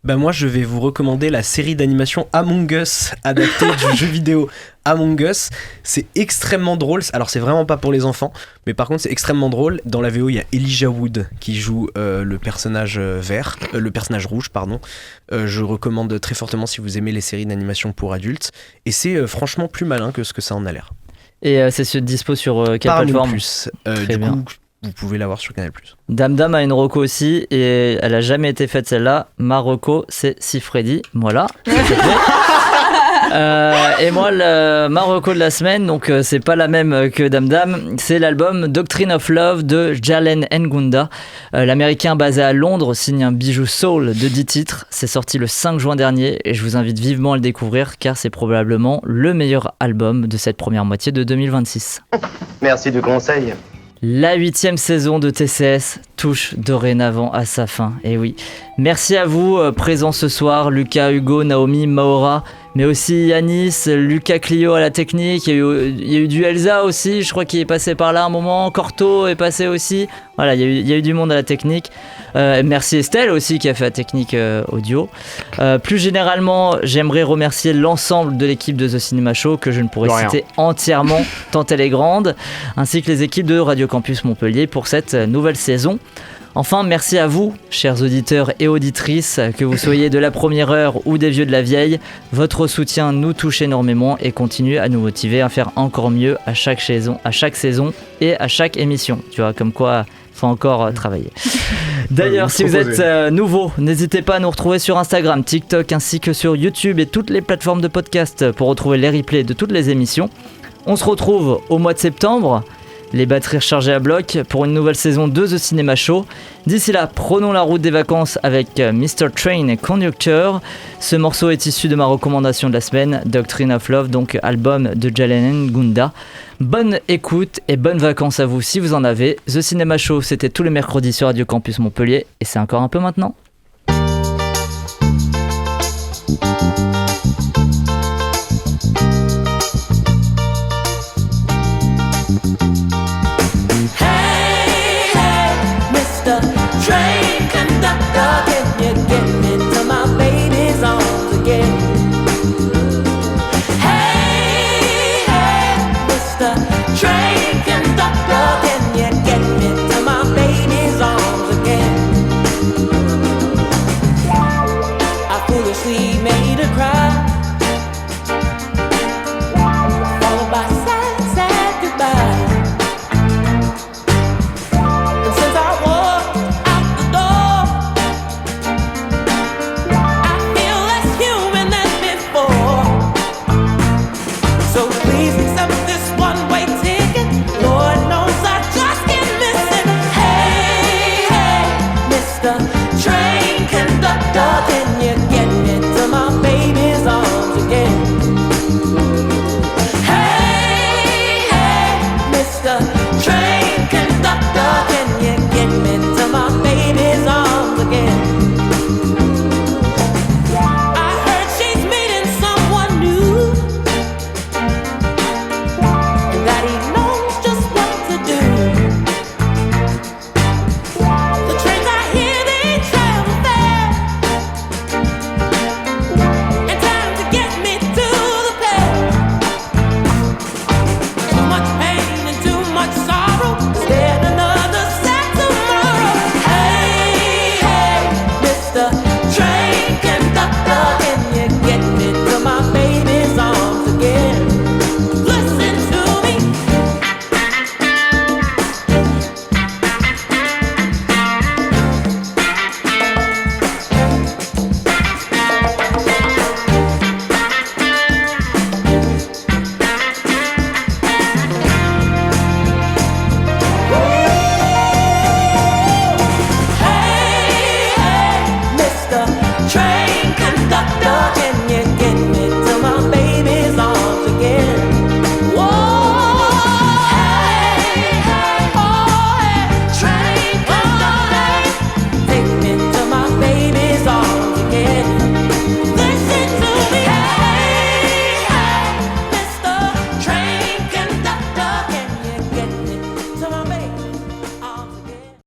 Bah moi je vais vous recommander la série d'animation Among Us adaptée du jeu vidéo Among Us. C'est extrêmement drôle, alors c'est vraiment pas pour les enfants, mais par contre c'est extrêmement drôle. Dans la VO il y a Elijah Wood qui joue le personnage le personnage rouge pardon. Je recommande très fortement si vous aimez les séries d'animation pour adultes et c'est franchement plus malin que ce que ça en a l'air. Et c'est dispo sur quelle Paramount plateforme? Plus. Très Du bien. coup, vous pouvez l'avoir sur Canal+. Dame Dame a une reco aussi et elle a jamais été faite celle-là. Ma reco, c'est Si Freddy. Voilà. Et moi, ma reco de la semaine, donc c'est pas la même que Dame Dame, c'est l'album Doctrine of Love de Jalen Ngunda. L'américain basé à Londres signe un bijou soul de 10 titres. C'est sorti le 5 juin dernier et je vous invite vivement à le découvrir car c'est probablement le meilleur album de cette première moitié de 2026. Merci du conseil. La 8e saison de TCS touche dorénavant à sa fin, et oui. Merci à vous, présents ce soir, Lucas, Hugo, Naomi, Maura, mais aussi Yanis, Lucas Clio à la technique, il y a eu du Elsa aussi, je crois qu'il est passé par là un moment, Corto est passé aussi, voilà, il y a eu du monde à la technique. Merci Estelle aussi qui a fait la technique audio. Plus généralement, j'aimerais remercier l'ensemble de l'équipe de The Cinema Show, que je ne pourrais citer entièrement tant elle est grande, ainsi que les équipes de Radio Campus Montpellier pour cette nouvelle saison. Enfin, merci à vous, chers auditeurs et auditrices, que vous soyez de la première heure ou des vieux de la vieille. Votre soutien nous touche énormément et continue à nous motiver à faire encore mieux à chaque saison et à chaque émission. Tu vois, comme quoi, faut encore travailler. D'ailleurs, si vous êtes nouveau, n'hésitez pas à nous retrouver sur Instagram, TikTok ainsi que sur YouTube et toutes les plateformes de podcast pour retrouver les replays de toutes les émissions. On se retrouve au mois de septembre. Les batteries rechargées à bloc pour une nouvelle saison de The Cinema Show. D'ici là, prenons la route des vacances avec Mr. Train et Conductor. Ce morceau est issu de ma recommandation de la semaine, Doctrine of Love, donc album de Jalen Ngunda. Bonne écoute et bonnes vacances à vous si vous en avez. The Cinema Show, c'était tous les mercredis sur Radio Campus Montpellier et c'est encore un peu maintenant. Train conductor, can you get me to my baby's arms again? Hey, hey, Mr. Train conductor, can you get me to my baby's arms again? I foolishly made her cry.